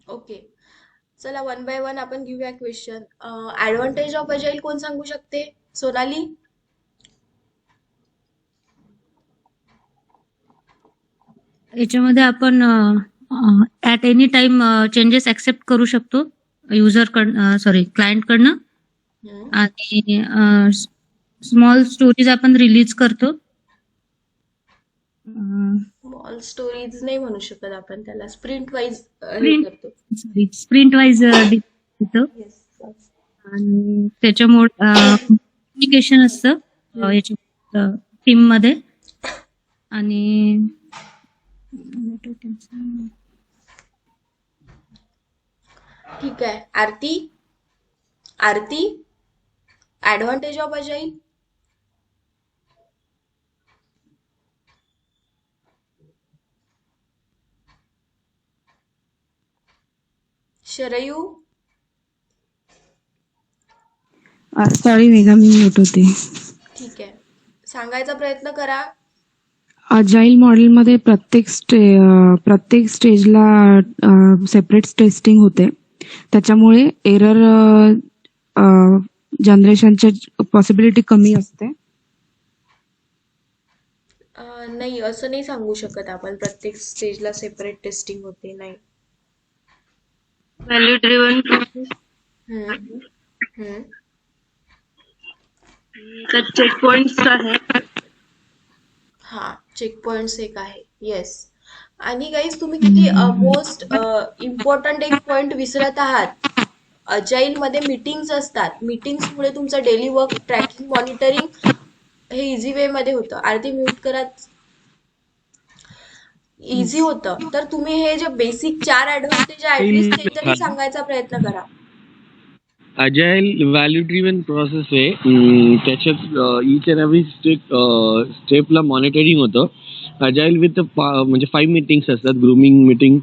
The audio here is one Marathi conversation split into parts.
ओके. चला वन बाय वन आपण घेऊया क्वेश्चन. ऍडव्हान्टेज ऑफ अजाईल कोण सांगू शकते? सोनाली? याच्यामध्ये आपण at any time changes accept करू शकतो क्लायंट कडनं. हम्म. आणि स्मॉल स्टोरीज आपण रिलीज करतो. स्मॉल स्टोरीज नाही म्हणू शकत आपण त्याला. स्प्रिंट वाईज हे करतो. स्प्रिंट वाईज देतो. येस. आणि त्याच्यामुळे कम्युनिकेशन असतं याच्या टीम मध्ये. आणि ठीक आहे. Aarti? Aarti, advantage of agile? Sharayu? Sorry Megha, मी म्यूट होते. ठीक आहे. सांगायचा प्रयत्न करा. अजाईल मॉडेलमध्ये प्रत्येक स्टेजला सेपरेट टेस्टिंग होते. त्याच्यामुळे एरर जनरेशनची पॉसिबिलिटी कमी असते. नाही, असं नाही सांगू शकत आपण. प्रत्येक स्टेजला सेपरेट टेस्टिंग होते, नाही. व्हॅल्यू ड्रिव्हन प्रोसेस हम्म. हम्म. त्यात चेक पॉइंट्स आहेत. हा, चेक पॉइंट्स एक आहे. येस. आणि गाईज तुम्ही किती मोस्ट इम्पॉर्टंट एक पॉइंट विसरत आहात. अजाईल मध्ये मीटिंग्स असतात. मीटिंग्स मुळे तुमचं डेली वर्क ट्रॅकिंग मॉनिटरिंग हे इझी वे मध्ये होतं. आरती म्यूट करा. इझी होतं. तर तुम्ही हे जे बेसिक 4 ऍडव्हान्टेज आहे ऍटलीस्ट ते तरी सांगायचा प्रयत्न करा. अजाईल व्हॅल्यू ड्रिव्हन प्रोसेस आहे. त्याच्यात इच अँड एव्हरी स्टेपला मॉनिटरिंग होतं. अजाईल विथ म्हणजे 5 मीटिंग्स असतात. ग्रूमिंग मीटिंग,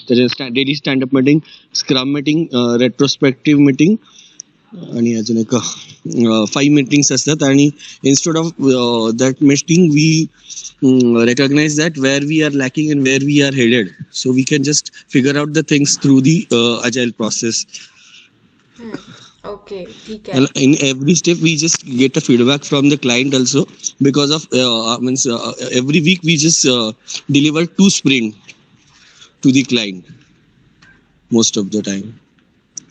त्याच्या daily standup meeting, scrum meeting, retrospective meeting आणि अजून एक 5 मीटिंग्स असतात. आणि instead of that meeting we recognize that where we are lacking and where we are headed, so we can just figure out the things through the agile process. Okay, ठीक आहे. And in every step we just get a feedback from the client also, because of every week we just deliver 2 sprint to the client most of the time.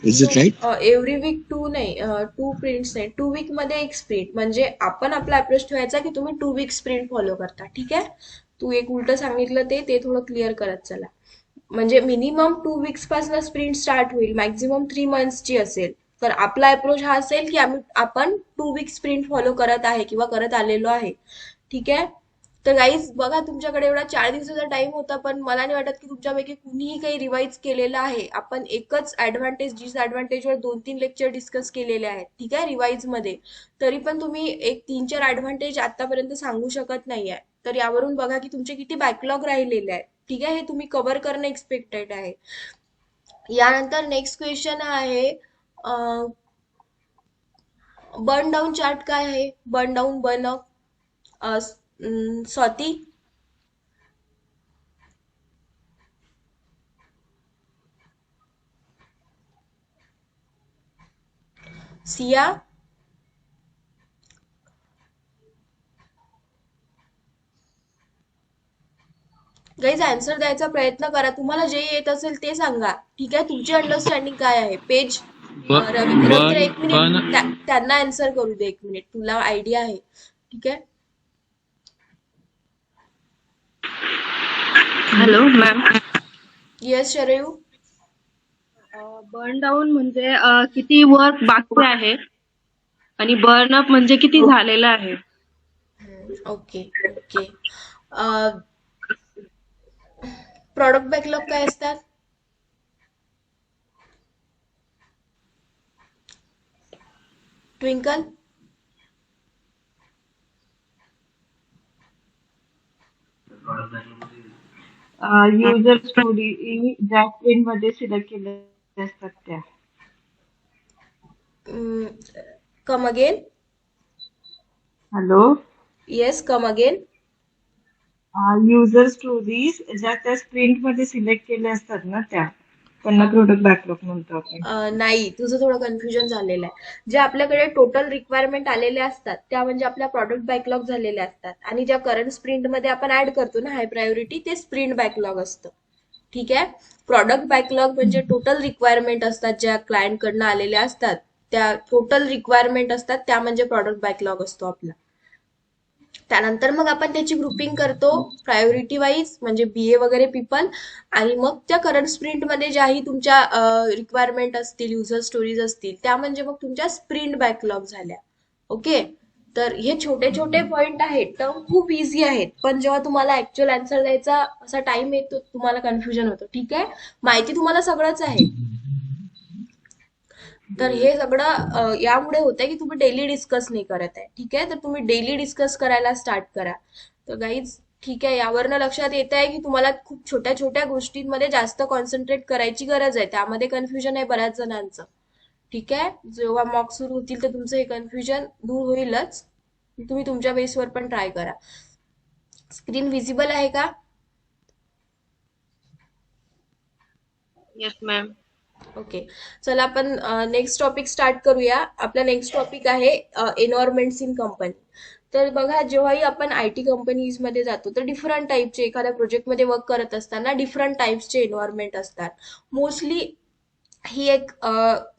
Is it right? Every week 2 नाही, 2 प्रिंट्स नाही. 2 वीक मध्ये एक स्प्रिंट. म्हणजे आपण आपला अप्रोच ठेवायचा की तुम्ही 2 वीक स्प्रिंट फॉलो करता. ठीक आहे. तू एक उलट सांगितलं ते थोडं क्लिअर करत चला. म्हणजे मिनिमम 2 वीक्स पासून स्प्रिंट स्टार्ट होईल. मॅक्झिमम 3 मंथ्सची असेल. तर आपला अप्रोच हा असेल की आपण 2 वीक स्प्रिंट फॉलो करत आहे किंवा करत आलेलो आहे. ठीक आहे. तर गाईज बघा, तुमच्याकडे एवढा 4 दिवसाचा टाइम होता, पण मला नाही वाटत की तुमच्यापैकी कुणीही काही रिवाइज केलेलं आहे. आपण एकच ऍडव्हान्टेज डिसएडव्हान्टेजवर 2-3 लेक्चर डिस्कस केलेले आहेत. ठीक आहे, रिवाइज मध्ये. तरी पण तुम्ही एक 3-4 ऍडव्हान्टेज आतापर्यंत सांगू शकत नाहीये. तर यावरून बघा की तुमचे किती बॅकलॉग राहिलेले आहेत. ठीक आहे, हे तुम्ही कव्हर करणं एक्सपेक्टेड आहे. यानंतर नेक्स्ट क्वेश्चन आहे, बर्न डाऊन चार्ट काय आहे? Burn down, burn up. Swati? Siya? Guys answer द्यायचा प्रयत्न करा. तुम्हाला जे येत असेल ते सांगा. ठीक आहे, तुमची अंडरस्टँडिंग काय आहे? पेज रवींद्र, एक मिनिट, त्यांना आन्सर करू दे. एक मिनिट, तुला आयडिया आहे. ठीक आहे. Hello ma'am. Yes Sharayu? Burn down म्हणजे किती वर्क बाकी आहे आणि बर्न अप म्हणजे किती झालेलं आहे. ओके. ओके. प्रॉडक्ट बॅकलॉग काय असतात? ट्विंकल? युजर स्टोरी ज्या स्क्रीन मध्ये सिलेक्ट केले असतात त्या. Come again. Hello. Yes, come again. User stories ज्या त्या स्प्रिंट मध्ये सिलेक्ट केल्या असतात ना त्या त्यांना प्रोडक्ट बॅकलॉग म्हणतो आपण. नाही, तुझं थोडं कन्फ्युजन झालेलं आहे. जे आपल्याकडे टोटल रिक्वायरमेंट आलेले असतात त्या म्हणजे आपल्या प्रॉडक्ट बॅकलॉग झालेल्या असतात, आणि ज्या करंट स्प्रिंट मध्ये आपण ऍड करतो ना हाय प्रायोरिटी, ते स्प्रिंट बॅकलॉग असतं. ठीक आहे. प्रॉडक्ट बॅकलॉग म्हणजे टोटल रिक्वायरमेंट असतात ज्या क्लायंट कडनं आलेल्या असतात, त्या टोटल रिक्वायरमेंट असतात त्या म्हणजे प्रॉडक्ट बॅकलॉग असतो आपला. त्यानंतर मग आपण त्याची ग्रुपिंग करतो प्रायोरिटी वाईज, म्हणजे बीए वगैरे पीपल, आणि मग त्या करंट स्प्रिंट मध्ये ज्याही तुमच्या रिक्वायरमेंट असतील, युजर स्टोरीज असतील, त्या म्हणजे मग तुमच्या स्प्रिंट बॅकलॉग झाल्या. ओके. तर हे छोटे छोटे पॉइंट आहेत, टर्म खूप इझी आहेत, पण जेव्हा तुम्हाला ऍक्च्युअल आन्सर द्यायचा असा टाइम येतो तुम्हाला कन्फ्युजन होतं. ठीक आहे. माहिती तुम्हाला सगळंच आहे. तर हे सगळं यामुळे होतंय की तुम्ही डेली डिस्कस नाही करत आहे. ठीक आहे. तर तुम्ही डेली डिस्कस करायला स्टार्ट करा. तर गाईज, ठीक आहे, यावरनं लक्षात येत आहे की तुम्हाला खूप छोट्या छोट्या गोष्टींमध्ये जास्त कॉन्सन्ट्रेट करायची गरज आहे. त्यामध्ये कन्फ्युजन आहे बऱ्याच जणांचं. ठीक आहे. जेव्हा मॉक सुरू होतील तर तुमचं हे कन्फ्युजन दूर होईलच. तुम्ही तुमच्या बेसवर पण ट्राय करा. स्क्रीन विजिबल आहे का? Yes ma'am. ओके. चला आपण नेक्स्ट टॉपिक स्टार्ट करूया. आपला नेक्स्ट टॉपिक आहे एन्व्हायरमेंट्स इन कंपनी. तर बघा, जेव्हाही आपण आयटी कंपनीज मध्ये जातो तर डिफरंट टाईपचे, एखाद्या प्रोजेक्टमध्ये वर्क करत असताना डिफरंट टाईप्सचे एन्व्हायरमेंट असतात. मोस्टली ही एक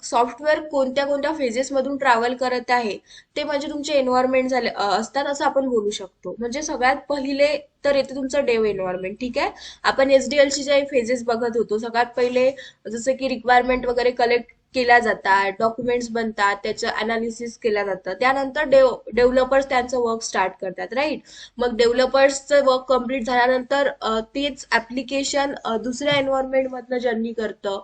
सॉफ्टवेअर कोणत्या कोणत्या फेजेस मधून ट्रॅव्हल करत आहे ते म्हणजे तुमचे एन्व्हायरमेंट झाले असतात असं आपण बोलू शकतो. म्हणजे सगळ्यात पहिले तर येते तुमचं डेव एन्व्हायरमेंट. ठीक आहे. आपण एसडीएलची जे फेजेस बघत होतो, सगळ्यात पहिले जसं की रिक्वायरमेंट वगैरे कलेक्ट केल्या जातात, डॉक्युमेंट्स बनतात, त्याचं अनालिसिस केलं जातं, त्यानंतर डेव्हलपर्स त्यांचं वर्क स्टार्ट करतात, राईट. मग डेव्हलपर्सचं वर्क कम्प्लीट झाल्यानंतर तेच ऍप्लिकेशन दुसऱ्या एन्व्हायरमेंट मधनं जर्नी करतं.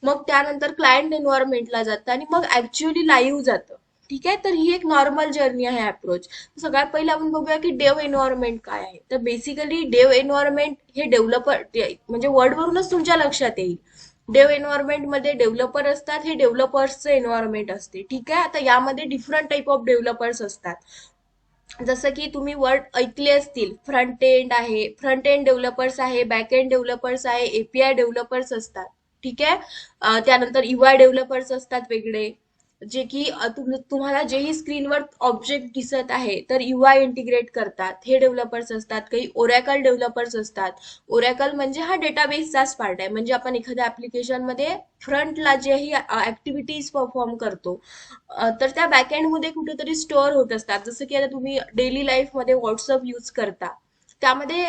मग त्यानंतर क्लायंट एन्व्हायरमेंटला जातं आणि मग ऍक्च्युअली लाईव्ह जातं. ठीक आहे. तर ही एक नॉर्मल जर्नी आहे अप्रोच. सगळ्यात पहिले आपण बघूया की डेव एन्व्हायरमेंट काय आहे. तर बेसिकली डेव एन्व्हायरमेंट हे डेव्हलपर, म्हणजे वर्डवरूनच तुमच्या लक्षात येईल. डेव एन्व्हायरमेंट मध्ये डेव्हलपर असतात, हे डेव्हलपर्सचं एन्व्हायरमेंट असते. ठीक आहे. आता यामध्ये डिफरंट टाईप ऑफ डेव्हलपर्स असतात. जसं की तुम्ही वर्ड ऐकले असतील, फ्रंट एंड आहे, फ्रंट एंड डेव्हलपर्स आहे, बॅक एंड डेव्हलपर्स आहे, एपीआय डेव्हलपर्स असतात. ठीक आहे. त्यानंतर युआय डेव्हलपर्स असतात वेगळे, जे की तुम्हाला जेही स्क्रीनवर ऑब्जेक्ट दिसत आहे तर युआय इंटिग्रेट करतात, हे डेव्हलपर्स असतात. काही ओरॅकल डेव्हलपर्स असतात. ओरॅकल म्हणजे हा डेटाबेसचाच पार्ट आहे, म्हणजे आपण एखाद्या ऍप्लिकेशन मध्ये फ्रंटला जेही ऍक्टिव्हिटीज परफॉर्म करतो तर त्या बॅकएंड मध्ये कुठेतरी स्टोअर होत असतात. जसं की आता तुम्ही डेली लाईफ मध्ये व्हॉट्सअप यूज करता, त्यामध्ये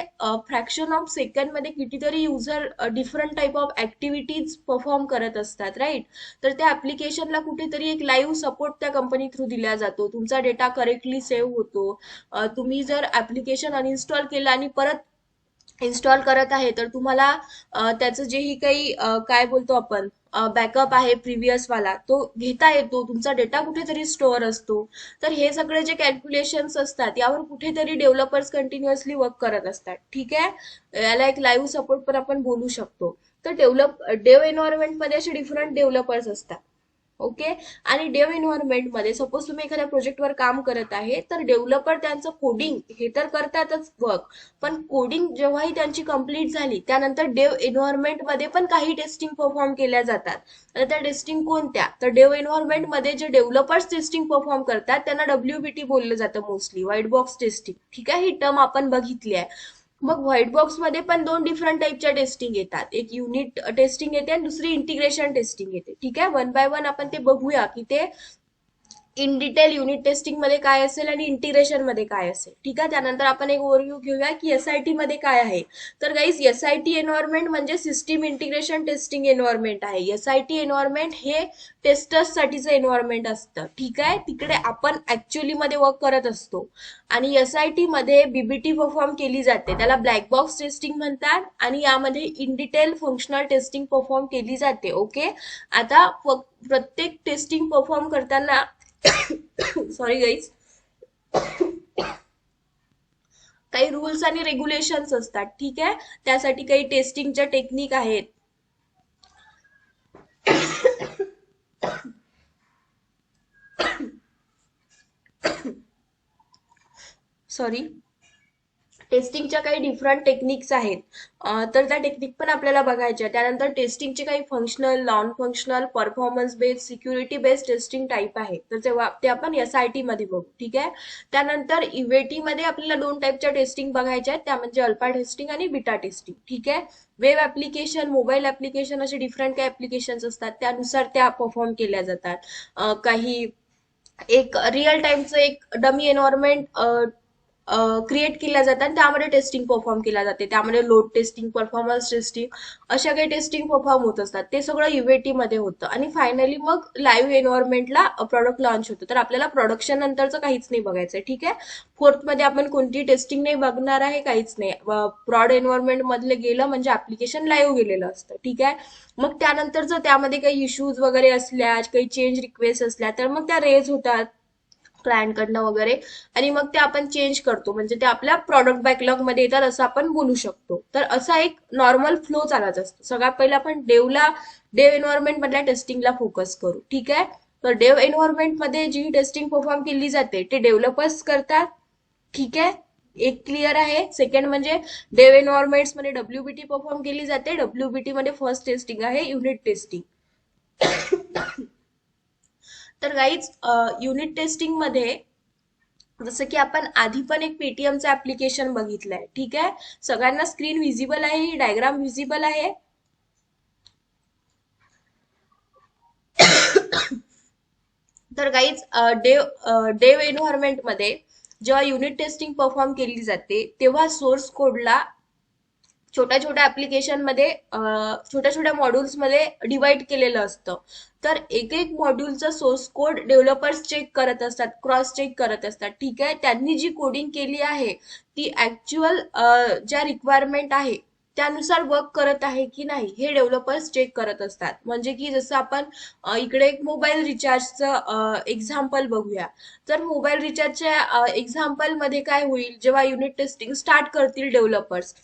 फ्रॅक्शन ऑफ सेकंड मध्ये कितीतरी user different type of activities perform करत असतात, राईट. तर त्या ऍप्लिकेशनला कुठेतरी एक लाईव्ह सपोर्ट त्या कंपनी थ्रू दिला जातो, तुमचा डेटा करेक्टली सेव्ह होतो. तुम्ही जर ऍप्लिकेशन अनइन्स्टॉल केलं आणि परत इन्स्टॉल करत आहे तर तुम्हाला त्याचं जेही काही काय बोलतो आपण बॅकअप आहे प्रिव्हियस वाला, तो घेता येतो, तुमचा डेटा कुठेतरी स्टोअर असतो. तर हे सगळे जे कॅल्क्युलेशन्स असतात यावर कुठेतरी डेव्हलपर्स कंटिन्युअसली वर्क करत असतात. ठीक आहे. याला एक लाईव्ह सपोर्ट पण आपण बोलू शकतो. तर डेव एन्व्हायरमेंट मध्ये असे डिफरंट डेव्हलपर्स असतात. ओके. आणि डेव एन्व्हायरमेंट मध्ये सपोज तुम्ही एखाद्या प्रोजेक्टवर काम करत आहे तर डेव्हलपर त्यांचं कोडिंग हे तर करतातच वर्क, पण कोडिंग जेव्हाही त्यांची कंप्लीट झाली त्यानंतर डेव एन्व्हायरमेंट मध्ये पण काही टेस्टिंग परफॉर्म केल्या जातात. आणि त्या टेस्टिंग कोणत्या, तर डेव एन्व्हायरमेंट मध्ये जे डेव्हलपर्स टेस्टिंग परफॉर्म करतात त्यांना डब्ल्यूबीटी बोललं जातं, मोस्टली व्हाईट बॉक्स टेस्टिंग. ठीक आहे. ही टर्म आपण बघितली आहे. मग व्हाईट बॉक्स मध्ये पण दोन डिफरंट टाईपच्या टेस्टिंग येतात, एक युनिट टेस्टिंग येते आणि दुसरी इंटिग्रेशन टेस्टिंग येते. ठीक आहे. वन बाय वन आपण ते बघूया की ते इन डिटेल युनिट टेस्टिंग मध्ये काय असेल आणि इंटिग्रेशन मध्ये काय असेल. ठीक आहे. त्यानंतर आपण एक ओव्हरव्ह्यू घेऊया की एसआयटी मध्ये काय आहे. तर गाईज, एसआयटी एन्व्हायरमेंट म्हणजे सिस्टीम इंटिग्रेशन टेस्टिंग एन्व्हायरमेंट आहे. एसआयटी एन्व्हायरमेंट हे टेस्टर्स साठीचं एन्व्हायरमेंट असतं. ठीक आहे. तिकडे आपण ऍक्च्युअली मध्ये वर्क करत असतो आणि एसआयटी मध्ये बीबीटी परफॉर्म केली जाते, त्याला ब्लॅक बॉक्स टेस्टिंग म्हणतात, आणि यामध्ये in detail functional testing perform केली जाते. ओके. आता प्रत्येक टेस्टिंग परफॉर्म करताना सॉरी गाईज, काही रूल्स आणि रेग्युलेशन्स असतात. ठीक आहे. त्यासाठी काही टेस्टिंगच्या टेक्निक आहेत. सॉरी. टेस्टिंगच्या काही डिफरंट टेक्निक्स आहेत, तर त्या टेक्निक पण आपल्याला बघायच्या. त्यानंतर टेस्टिंगचे काही functional, non functional, performance based, security based testing type आहे, तर तेव्हा ते आपण SIT मध्ये बघू. ठीक आहे. त्यानंतर UAT मध्ये आपल्याला 2 टाईपच्या टेस्टिंग बघायच्या आहेत, त्या म्हणजे अल्फा टेस्टिंग आणि बीटा टेस्टिंग. ठीक आहे. वेब ऍप्लिकेशन, मोबाईल ऍप्लिकेशन असे डिफरंट काही ऍप्लिकेशन्स असतात, त्यानुसार त्या परफॉर्म केल्या जातात. काही एक रिअल टाइमचं एक डमी एन्व्हायरमेंट क्रिएट केल्या जातात, त्यामध्ये टेस्टिंग परफॉर्म केल्या जाते. त्यामध्ये लोड टेस्टिंग, परफॉर्मन्स टेस्टिंग अशा काही टेस्टिंग परफॉर्म होत असतात. ते सगळं UAT मध्ये होतं. आणि फायनली मग लाईव्ह एन्व्हायरमेंटला प्रॉडक्ट लॉन्च होतं. तर आपल्याला प्रोडक्शन नंतरचं काहीच नाही बघायचंय. ठीक आहे. फोर्थ मध्ये आपण कोणती टेस्टिंग नाही बघणार आहे, काहीच नाही. प्रॉड एन्व्हायरमेंट मधले गेलं म्हणजे ऍप्लिकेशन लाईव्ह गेलेलं असतं. ठीक आहे. मग त्यानंतर जर त्यामध्ये काही इश्यूज वगैरे असल्या, काही चेंज रिक्वेस्ट असल्या, तर मग त्या रेज होतात क्लायंटकडनं वगैरे, आणि मग ते आपण चेंज करतो, म्हणजे ते आपल्या प्रॉडक्ट बॅकलॉग मध्ये येतात असं आपण बोलू शकतो. तर असा एक नॉर्मल फ्लो चालत असतो. सगळ्यात पहिला आपण डेव एन्व्हायरमेंट मधल्या टेस्टिंगला फोकस करू. ठीक आहे. तर डेव एन्व्हायरमेंट मध्ये जी टेस्टिंग परफॉर्म केली जाते ते डेव्हलपर्स करतात. ठीक आहे. एक क्लिअर आहे. सेकंड म्हणजे डेव एन्व्हायरमेंट्स मध्ये WBT परफॉर्म केली जाते. WBT मध्ये फर्स्ट टेस्टिंग आहे युनिट टेस्टिंग. तर गाईज, युनिट टेस्टिंग मध्ये जसं की आपण आधी पण एक पेटीएमचं ऍप्लिकेशन बघितलंय. ठीक आहे. सगळ्यांना स्क्रीन व्हिजिबल आहे, ही डायग्राम व्हिजिबल आहे. तर गाईज, डेव एन्व्हायरमेंट मध्ये जेव्हा युनिट टेस्टिंग परफॉर्म केली जाते, तेव्हा सोर्स कोडला छोट्या छोट्या ऍप्लिकेशन मध्ये, छोट्या छोट्या मॉड्यूल्स मध्ये डिवाइड केलेलं असतं. तर एक एक मॉड्यूलचा सोर्स कोड डेव्हलपर्स चेक करत असतात, क्रॉस चेक करत असतात. ठीक आहे. त्यांनी जी कोडिंग केली आहे ती ऍक्च्युअल ज्या रिक्वायरमेंट आहे त्यानुसार वर्क करत आहे की नाही हे डेव्हलपर्स चेक करत असतात. म्हणजे की जसं आपण इकडे एक मोबाईल रिचार्जचं एक्झाम्पल बघूया. तर मोबाईल रिचार्जच्या एक्झाम्पल मध्ये काय होईल, जेव्हा युनिट टेस्टिंग स्टार्ट करतील डेव्हलपर्स,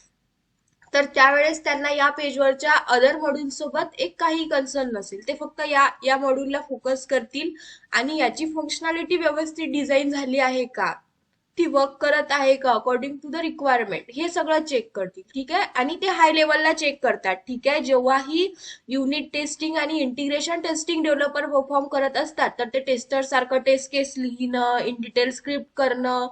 तर त्यावेळेस त्यांना या पेजवरच्या अदर मॉड्यूल सोबत एक काही कन्सर्न नसेल. ते फक्त या मॉड्यूलला फोकस करतील आणि याची फंक्शनॅलिटी व्यवस्थित डिझाईन झाली आहे का, ती वर्क करत आहे का अकॉर्डिंग टू द रिक्वायरमेंट, हे सगळं चेक करतील. ठीक आहे. आणि ते हाय लेवलला चेक करतात. ठीक आहे. जेव्हाही युनिट टेस्टिंग आणि इंटिग्रेशन टेस्टिंग डेव्हलपर परफॉर्म करत असतात, तर ते टेस्टर सारखं टेस्ट केस लिहिणं, इन डिटेल स्क्रिप्ट करणं,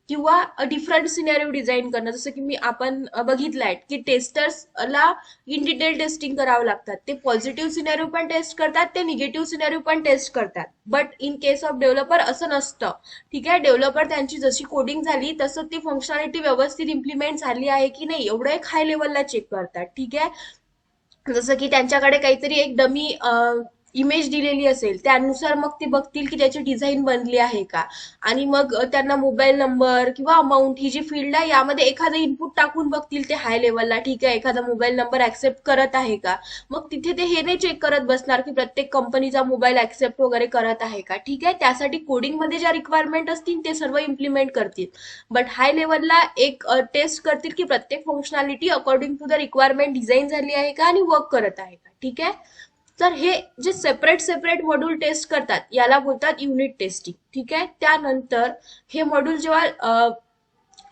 किंवा डिफरंट सिनेरिओ डिझाईन करणं. जसं की आपण बघितलंय की टेस्टर्सला इन डिटेल टेस्टिंग करावं लागतात. ते पॉझिटिव्ह सिनेरिओ पण टेस्ट करतात, ते निगेटिव्ह सिनेरिओ पण टेस्ट करतात. But in case of developer असं नसतं. ठीक आहे. डेव्हलपर त्यांची जशी कोडिंग झाली तसं ती फंक्शनॅलिटी व्यवस्थित इम्प्लिमेंट झाली आहे की नाही एवढं एक हाय लेवलला चेक करतात. ठीक आहे. जसं की त्यांच्याकडे काहीतरी एक डमी इमेज दिलेली असेल, त्यानुसार मग ते बघतील की त्याची डिझाईन बनली आहे का, आणि मग त्यांना मोबाईल नंबर किंवा अमाऊंट ही जी फील्ड आहे यामध्ये एखादं इनपुट टाकून बघतील ते हाय लेवलला. ठीक आहे. एखादा मोबाईल नंबर ऍक्सेप्ट करत आहे का, मग तिथे ते हे नाही चेक करत बसणार की प्रत्येक कंपनीचा मोबाईल ऍक्सेप्ट वगैरे करत आहे का. ठीक आहे. त्यासाठी कोडिंगमध्ये ज्या रिक्वायरमेंट असतील ते सर्व इम्प्लिमेंट करतील. बट हाय लेवलला एक टेस्ट करतील की प्रत्येक functionality according to the requirement design झाली आहे का आणि वर्क करत आहे का. ठीक आहे. तर हे जे सेपरेट मॉड्यूल टेस्ट करतात याला बोलतात युनिट टेस्टिंग. ठीक आहे. त्यानंतर हे मॉड्यूल जेव्हा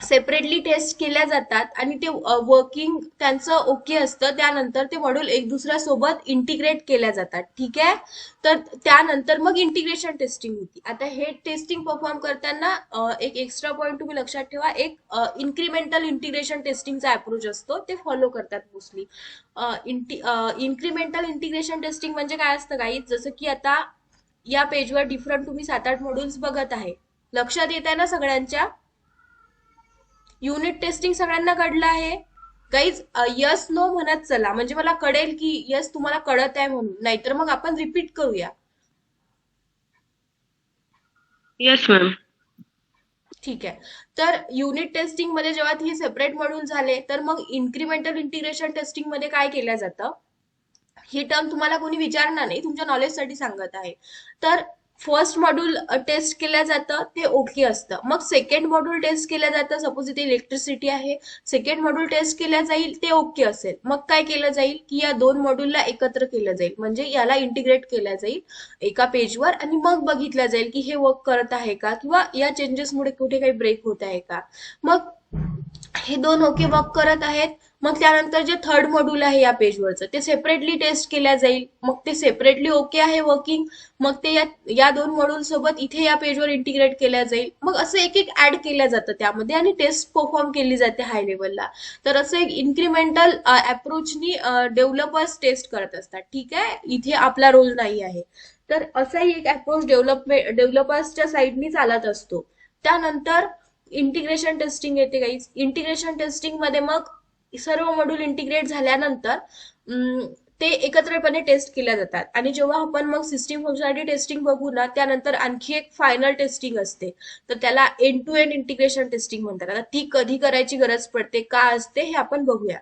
सेपरेटली टेस्ट केल्या जातात आणि ते वर्किंग त्यांचं ओके असतं, त्यानंतर ते मॉड्यूल एक दुसऱ्यासोबत इंटिग्रेट केल्या जातात. ठीक आहे. तर त्यानंतर मग इंटिग्रेशन टेस्टिंग होती. आता हे टेस्टिंग परफॉर्म करताना एक एक्स्ट्रा पॉईंट तुम्ही लक्षात ठेवा, एक इन्क्रिमेंटल इंटिग्रेशन टेस्टिंगचा अप्रोच असतो, ते फॉलो करतात मोस्टली. इन्क्रिमेंटल इंटिग्रेशन टेस्टिंग म्हणजे काय असतं गाईज, जसं की आता या पेजवर डिफरंट तुम्ही 7-8 मॉड्यूल्स बघत आहे, लक्षात येत आहे ना सगळ्यांच्या. युनिट टेस्टिंग सगळ्यांना कळलं आहे गाईज. यस नो म्हणत चला, म्हणजे मला कळेल की यस तुम्हाला कळत आहे म्हणून, नाहीतर मग आपण रिपीट करूया. Yes ma'am. ठीक आहे. तर युनिट टेस्टिंग मध्ये जेव्हा हे सेपरेट मॉड्यूल झाले, तर मग इन्क्रिमेंटल इंटिग्रेशन टेस्टिंग मध्ये काय केलं जातं, ही टर्म तुम्हाला कोणी विचारणार नाही, तुमच्या नॉलेजसाठी सांगत आहे. तर फर्स्ट मॉड्यूल टेस्ट केलं जातं ते ओके असतं. मग सेकंड मॉड्यूल टेस्ट केलं जातं, सपोज इथे इलेक्ट्रिसिटी आहे, सेकंड मॉड्यूल टेस्ट केलं जाईल ते ओके असेल. मग काय केलं जाईल की या 2 मॉड्यूलला एकत्र केलं जाईल, म्हणजे याला इंटिग्रेट केलं जाईल एका पेजवर, आणि मग बघितलं जाईल की हे वर्क करत आहे का, किंवा या चेंजेसमुळे कुठे काही ब्रेक होत आहे का. मग हे दोन ओके वर्क करत आहेत. मग त्यानंतर जे थर्ड मॉड्यूल आहे या पेजवरचं ते सेपरेटली टेस्ट केल्या जाईल. मग ते सेपरेटली ओके आहे वर्किंग, मग ते या दोन मॉड्यूल सोबत इथे या पेजवर इंटिग्रेट केल्या जाईल. मग असं एक एक ऍड केल्या जातं त्यामध्ये आणि टेस्ट परफॉर्म केली जाते हाय लेवलला. तर असं एक इन्क्रिमेंटल अप्रोचनी डेव्हलपर्स टेस्ट करत असतात. ठीक आहे, इथे आपला रोल नाही आहे. तर असाही एक अप्रोच डेव्हलपर्सच्या साईडनी चालत असतो. त्यानंतर इंटिग्रेशन टेस्टिंग येते गाईज. इंटिग्रेशन टेस्टिंग मध्ये मग सर्व मॉड्यूल इंटिग्रेट झाल्यानंतर ते एकत्रपणे टेस्ट केल्या जातात. आणि जेव्हा आपण मग सिस्टीम फंक्शनॅलिटी टेस्टिंग बघू ना, त्यानंतर आणखी एक फायनल टेस्टिंग असते. तर त्याला end to end integration testing म्हणतात. आता ती कधी करायची गरज पडते, का असते, हे आपण बघूया.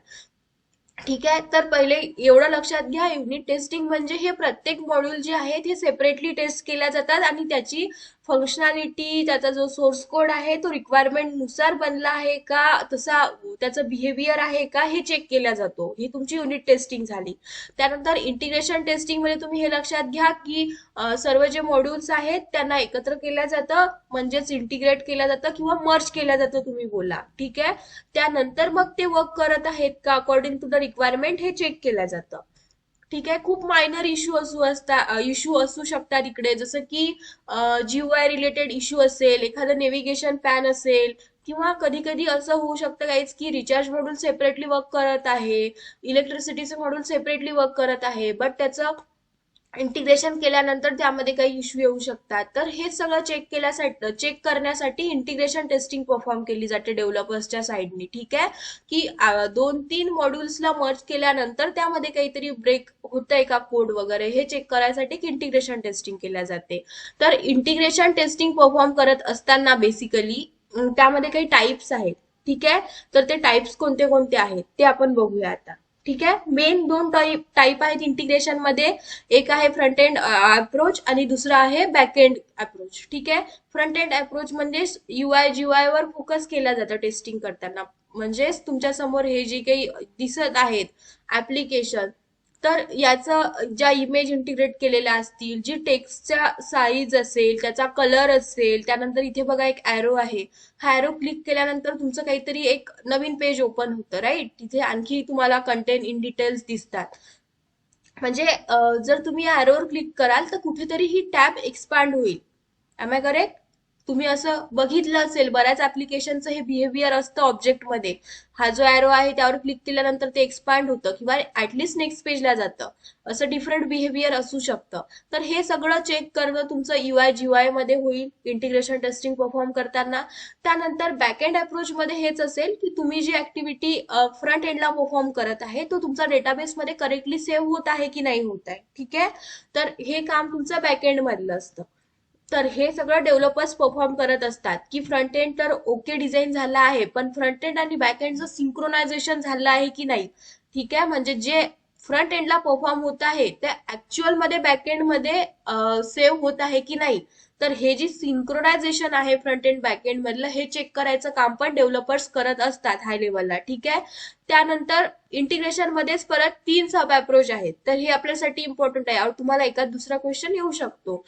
ठीक आहे, तर पहिले एवढं लक्षात घ्या, युनिट टेस्टिंग म्हणजे हे प्रत्येक मॉड्यूल जे आहे ते सेपरेटली टेस्ट केल्या जातात आणि त्याची फंक्शनॅलिटी, त्याचा जो सोर्स कोड आहे तो रिक्वायरमेंट नुसार बनला आहे का, तसा त्याचं बिहेवियर आहे का, हे चेक केला जातो. ही तुमची युनिट टेस्टिंग झाली. त्यानंतर इंटिग्रेशन टेस्टिंग मध्ये तुम्ही हे लक्षात घ्या की सर्व जे मॉड्यूल्स आहेत त्यांना एकत्र केलं जातं, म्हणजेच इंटिग्रेट केलं जातं किंवा मर्ज केलं जातं, तुम्ही बोला. ठीक आहे, त्यानंतर मग ते वर्क करत आहेत का अकॉर्डिंग टू द रिक्वायरमेंट हे चेक केलं जातं. ठीक आहे, खूप मायनर इश्यू असू शकतात इकडे, जसं की जीयूआय रिलेटेड इश्यू असेल, एखादं नेव्हिगेशन पॅन असेल, किंवा कधी कधी असं होऊ शकतं काहीच की रिचार्ज मॉड्यूल सेपरेटली वर्क करत आहे, इलेक्ट्रिसिटीचं मॉड्यूल सेपरेटली वर्क करत आहे, बट त्याचं इंटिग्रेशन केल्यानंतर त्यामध्ये काही इश्यू येऊ शकतात. तर हे सगळं चेक करण्यासाठी इंटिग्रेशन टेस्टिंग परफॉर्म केली जाते डेव्हलपर्सच्या साईडनी. ठीक आहे, की 2-3 मॉड्यूल्सला मर्ज केल्यानंतर त्यामध्ये काहीतरी ब्रेक होतंय का कोड वगैरे, हे चेक करायसाठी इंटिग्रेशन टेस्टिंग केल्या जाते. तर इंटिग्रेशन टेस्टिंग परफॉर्म करत असताना बेसिकली त्यामध्ये काही टाइप्स आहेत. ठीक आहे, तर ते टाइप्स कोणते कोणते आहेत ते आपण बघूया आता. ठीक आहे, मेन दोन टाईप आहेत इंटिग्रेशन मध्ये. एक आहे फ्रंट एंड अप्रोच आणि दुसरा आहे बॅक एंड अप्रोच. ठीक आहे, फ्रंट एंड अप्रोच म्हणजे यूआय जीयूआय वर फोकस केला जातं टेस्टिंग करताना. म्हणजेच तुमच्या समोर हे जे काही दिसत आहेत ऍप्लिकेशन, तर याचं ज्या इमेज इंटिग्रेट केलेल्या असतील, जी टेक्स्टचा साईज असेल, त्याचा कलर असेल, त्यानंतर इथे बघा एक ॲरो आहे, हा ॲरो क्लिक केल्यानंतर तुमचं काहीतरी एक नवीन पेज ओपन होतं, राईट. तिथे आणखी तुम्हाला कंटेंट इन डिटेल्स दिसतात. म्हणजे जर तुम्ही या ॲरोवर क्लिक कराल तर कुठेतरी ही टॅब एक्सपांड होईल. Am I correct? तुम्ही असं बघितलं असेल, बऱ्याच ऍप्लिकेशनचं हे बिहेवियर असतं ऑब्जेक्टमध्ये. हा जो ॲरो आहे त्यावर क्लिक केल्यानंतर ते एक्सपांड होतं किंवा ऍटलिस्ट नेक्स्ट पेजला जातं. असं डिफरंट बिहेवियर असू शकतं. तर हे सगळं चेक करणं तुमचं यूआय जीयूआय मध्ये होईल इंटिग्रेशन टेस्टिंग परफॉर्म करताना. त्यानंतर बॅकएंड अप्रोच मध्ये हेच असेल की तुम्ही जी ऍक्टिव्हिटी फ्रंट एंडला परफॉर्म करत आहे तो तुमचा डेटाबेसमध्ये करेक्टली सेव्ह होत आहे की नाही होत आहे. ठीक आहे, तर हे काम तुमचं बॅकएंड मधलं असतं. तर हे सगळं डेव्हलपर्स परफॉर्म करत असतात की फ्रंट एंड तर ओके डिझाईन झाला आहे, पण फ्रंट एंड आणि बॅक एंडचं सिंक्रोनायझेशन झालं आहे की नाही. ठीक आहे, म्हणजे जे फ्रंट एंडला परफॉर्म होत आहे ते ऍक्च्युअल मध्ये बॅक एंड मध्ये सेव्ह होत आहे की नाही. तर हे जी सिंक्रोनायझेशन आहे फ्रंट एंड बॅक एंड मधलं, हे चेक करायचं काम पण डेव्हलपर्स करत असतात हाय लेवलला. ठीक आहे, त्यानंतर इंटिग्रेशन मध्येच परत 3 सब अप्रोच आहेत. तर हे आपल्यासाठी इम्पॉर्टंट आहे, तुम्हाला एखाद दुसरा क्वेश्चन येऊ शकतो.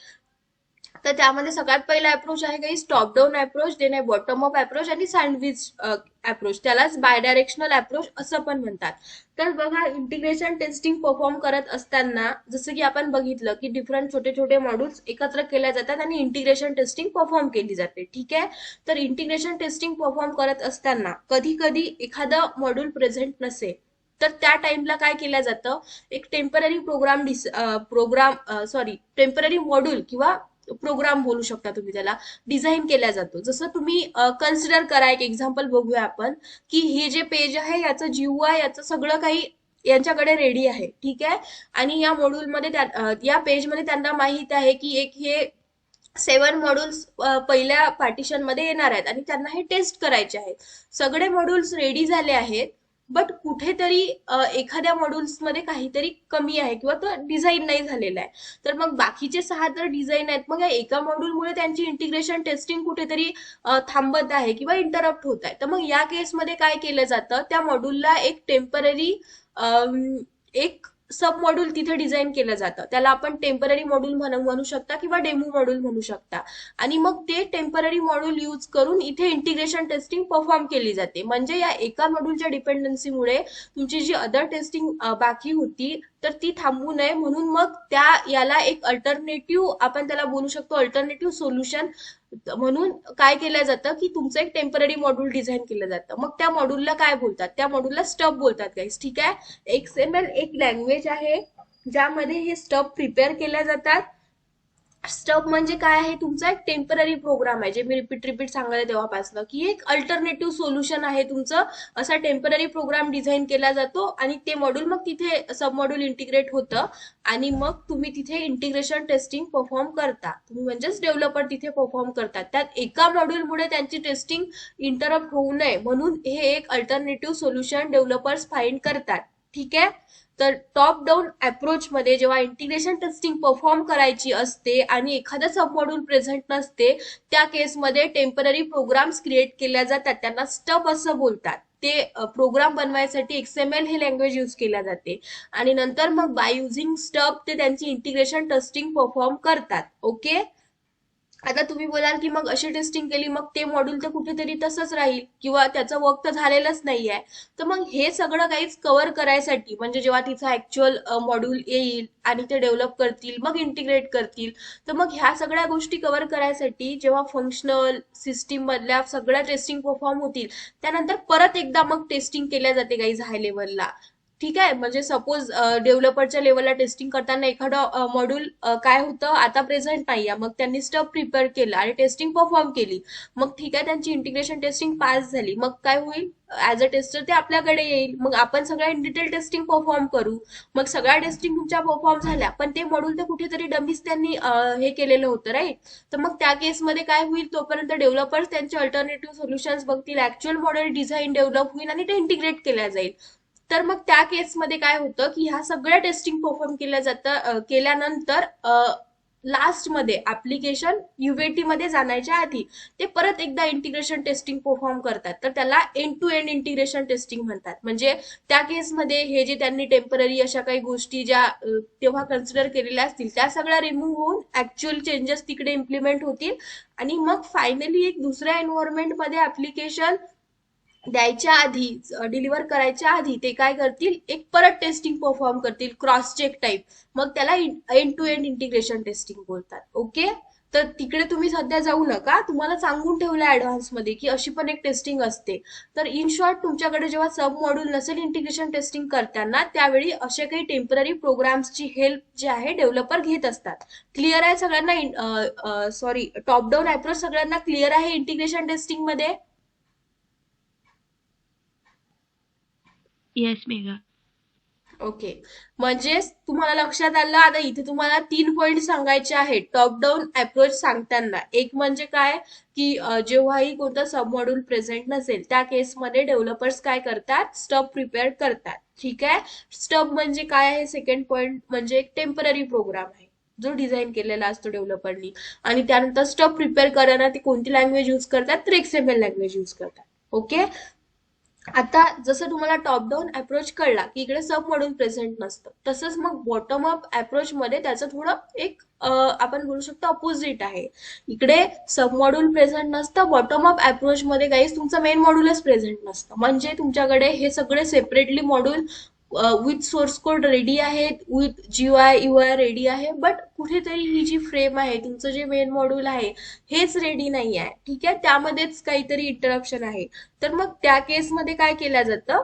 तर त्यामध्ये सगळ्यात पहिला अप्रोच आहे काही टॉप डाऊन अप्रोच, देन आहे बॉटम अप अप्रोच आणि सँडविच अप्रोच. त्यालाच बायडायरेक्शनल अप्रोच असं पण म्हणतात. तर बघा, इंटिग्रेशन टेस्टिंग परफॉर्म करत असताना जसं की आपण बघितलं की डिफरंट छोटे छोटे मॉड्यूल्स एकत्र केल्या जातात आणि इंटिग्रेशन टेस्टिंग परफॉर्म केली जाते. ठीक आहे, तर इंटिग्रेशन टेस्टिंग परफॉर्म करत असताना कधी कधी एखादं मॉड्यूल प्रेझेंट नसेल, तर त्या टाइमला काय केलं जातं, एक टेम्पररी टेम्पररी मॉड्यूल किंवा प्रोग्राम बोलू शकता तुम्ही त्याला, डिझाईन केला जातो. जसं तुम्ही कन्सिडर करा, एक एक्झाम्पल बघूया आपण की हे जे पेज आहे याचं जीयूआय याचं सगळं काही यांच्याकडे रेडी आहे. ठीक आहे, आणि या मॉड्यूलमध्ये या पेजमध्ये त्यांना माहित आहे की एक हे 7 मॉड्यूल्स पहिल्या पार्टिशन मध्ये येणार आहेत आणि त्यांना हे टेस्ट करायचे आहेत. सगळे मॉड्यूल्स रेडी झाले आहेत, बट कुठेतरी एखाद्या मॉड्यूल्स मध्ये काहीतरी कमी आहे किंवा तो डिझाईन नाही झालेला आहे. तर मग बाकीचे 6 तर डिझाईन आहेत, मग या एका मॉड्यूलमुळे त्यांची इंटिग्रेशन टेस्टिंग कुठेतरी थांबत आहे किंवा इंटरप्ट होत आहे. तर मग या केसमध्ये काय केलं जातं, त्या मॉड्यूलला एक टेम्पररी एक सब मॉड्यूल तिथे डिझाईन केलं जातं. त्याला आपण टेम्पररी मॉड्यूल म्हणू शकता किंवा डेमो मॉड्यूल म्हणू शकता. आणि मग ते टेम्पररी मॉड्यूल यूज करून इथे इंटिग्रेशन टेस्टिंग परफॉर्म केली जाते. म्हणजे या एका मॉड्यूलच्या डिपेंडन्सीमुळे तुमची जी अदर टेस्टिंग बाकी होती तर ती थांबू नये म्हणून मग याला एक अल्टरनेटिव्ह आपण त्याला बोलू शकतो, अल्टरनेटिव्ह सोल्युशन म्हणून काय केलं जातं की तुमचं एक टेम्पररी मॉड्यूल डिझाईन केलं जातं. मग त्या मॉड्यूलला काय बोलतात? त्या मॉड्यूलला स्टब बोलतात गाईस. ठीक आहे. XML एक लँग्वेज आहे ज्यामध्ये हे स्टब प्रिपेअर केल्या जातात. स्टब म्हणजे काय आहे? तुमचा एक टेम्पररी प्रोग्राम आहे, जे मी रिपीट सांगायला तेव्हापासनं की एक अल्टरनेटिव्ह सोल्युशन आहे तुमचं. असा टेम्पररी प्रोग्राम डिझाईन केला जातो आणि ते मॉड्यूल मग तिथे सब मॉड्यूल इंटिग्रेट होतं आणि मग तुम्ही तिथे इंटिग्रेशन टेस्टिंग परफॉर्म करता. तुम्ही म्हणजेच डेव्हलपर तिथे परफॉर्म करतात. त्यात एका मॉड्यूलमुळे त्यांची टेस्टिंग इंटरप्ट होऊ नये म्हणून हे एक अल्टरनेटिव्ह सोल्युशन डेव्हलपर्स फाइंड करतात. ठीक आहे. तर टॉप डाऊन अप्रोच मध्ये जेव्हा इंटिग्रेशन टेस्टिंग परफॉर्म करायची असते आणि एखादं सब मॉड्यूल प्रेझेंट नसते, त्या केसमध्ये टेम्पररी प्रोग्राम्स क्रिएट केल्या जातात. त्यांना स्टब असं बोलतात. ते प्रोग्राम बनवायसाठी XML हे लँग्वेज यूज केल्या जाते आणि नंतर मग बाय युझिंग स्टब ते त्यांची इंटिग्रेशन टेस्टिंग परफॉर्म करतात. ओके. आता तुम्ही बोलाल की मग अशी टेस्टिंग केली मग ते मॉड्यूल तर कुठेतरी तसंच राहील किंवा त्याचं वर्क तर झालेलंच नाहीये. तर मग हे सगळं काहीच कव्हर करायसाठी म्हणजे जेव्हा तिचा ऍक्च्युअल मॉड्यूल येईल आणि ते डेव्हलप करतील मग इंटिग्रेट करतील, तर मग ह्या सगळ्या गोष्टी कव्हर करायसाठी जेव्हा फंक्शनल सिस्टीम मधल्या सगळ्या टेस्टिंग परफॉर्म होतील त्यानंतर परत एकदा मग टेस्टिंग केल्या जाते गाईज हाय लेवलला. ठीक आहे. म्हणजे सपोज डेव्हलपरच्या लेवलला टेस्टिंग करताना एखादं मॉड्यूल काय होतं आता प्रेझेंट नाहीये, मग त्यांनी स्टब प्रिपेअर केलं आणि टेस्टिंग परफॉर्म केली. मग ठीक आहे, त्यांची इंटिग्रेशन टेस्टिंग पास झाली. मग काय होईल? ऍज अ टेस्टर ते आपल्याकडे येईल. मग आपण सगळ्या इन डिटेल टेस्टिंग परफॉर्म करू. मग सगळ्या टेस्टिंग तुमच्या परफॉर्म झाल्या पण ते मॉड्यूल तर कुठेतरी डमीज त्यांनी हे केलेलं होतं राईट. तर मग त्या केसमध्ये काय होईल? तोपर्यंत डेव्हलपर्स त्यांचे अल्टरनेटिव्ह सोल्युशन्स बघतील, ऍक्च्युअल मॉडेल डिझाईन डेव्हलप होईल आणि ते इंटिग्रेट केल्या जाईल. तर मग त्या केसमध्ये काय होतं की ह्या सगळ्या टेस्टिंग परफॉर्म केल्या जातं केल्यानंतर लास्ट मध्ये ऍप्लिकेशन UAT मध्ये जाण्याच्या आधी ते परत एकदा इंटिग्रेशन टेस्टिंग परफॉर्म करतात. तर त्याला end to end integration testing म्हणतात. म्हणजे त्या केसमध्ये हे जे त्यांनी टेम्पररी अशा काही गोष्टी ज्या तेव्हा कन्सिडर केलेल्या असतील त्या सगळ्या रिमूव्ह होऊन ऍक्च्युअल चेंजेस तिकडे इम्प्लिमेंट होतील आणि मग फायनली एक दुसऱ्या एन्व्हायरमेंट मध्ये ऍप्लिकेशन द्यायच्या आधी डिलिव्हर करायच्या आधी ते काय करतील? एक परत टेस्टिंग परफॉर्म करतील क्रॉस चेक टाईप. मग त्याला end to end integration testing बोलतात. ओके. तर तिकडे तुम्ही सध्या जाऊ नका, तुम्हाला सांगून ठेवलं ऍडव्हान्स मध्ये की अशी पण एक टेस्टिंग असते. तर इन शॉर्ट तुमच्याकडे जेव्हा सब मॉड्यूल नसेल इंटिग्रेशन टेस्टिंग करताना त्यावेळी असे काही टेम्पररी प्रोग्राम्सची हेल्प जे आहे डेव्हलपर घेत असतात. क्लिअर आहे सगळ्यांना? सॉरी, टॉप डाऊन अप्रोच सगळ्यांना क्लिअर आहे इंटिग्रेशन टेस्टिंग मध्ये? येस मेघा. ओके. म्हणजे तुम्हाला लक्षात आलं. आता इथे तुम्हाला 3 पॉइंट सांगायचे आहेत टॉप डाऊन अप्रोच सांगताना. एक म्हणजे काय की जेव्हाही कोणतं सब मॉड्यूल प्रेझेंट नसेल त्या केसमध्ये डेव्हलपर्स काय करतात? स्टब प्रिपेअर करतात. ठीक आहे. स्टब म्हणजे काय आहे? सेकंड पॉइंट म्हणजे एक टेम्पररी प्रोग्राम आहे जो डिझाईन केलेला असतो डेव्हलपरनी. आणि त्यानंतर स्टब प्रिपेअर करायला ते कोणती लँग्वेज यूज करतात? तर XML लँग्वेज यूज करतात. ओके. आता जसं तुम्हाला टॉप डाऊन अप्रोच कळला की इकडे सब मॉड्यूल प्रेझेंट नसतं, तसंच मग बॉटम अप अप्रोच मध्ये त्याचं थोडं एक आपण बोलू शकतो अपोजिट आहे. इकडे सब मॉड्यूल प्रेझेंट नसतं, बॉटम अप अप्रोच मध्ये गाईज तुमचं मेन मॉड्यूलच प्रेझेंट नसतं. म्हणजे तुमच्याकडे हे सगळे separately module with source code ready आहेत, विथ GUI UI रेडी आहे, बट कुठेतरी ही जी फ्रेम आहे तुमचं जे मेन मॉड्यूल आहे हेच रेडी नाही आहे. ठीक आहे. त्यामध्येच काहीतरी इंटरप्शन आहे. तर मग त्या केसमध्ये काय केलं जातं?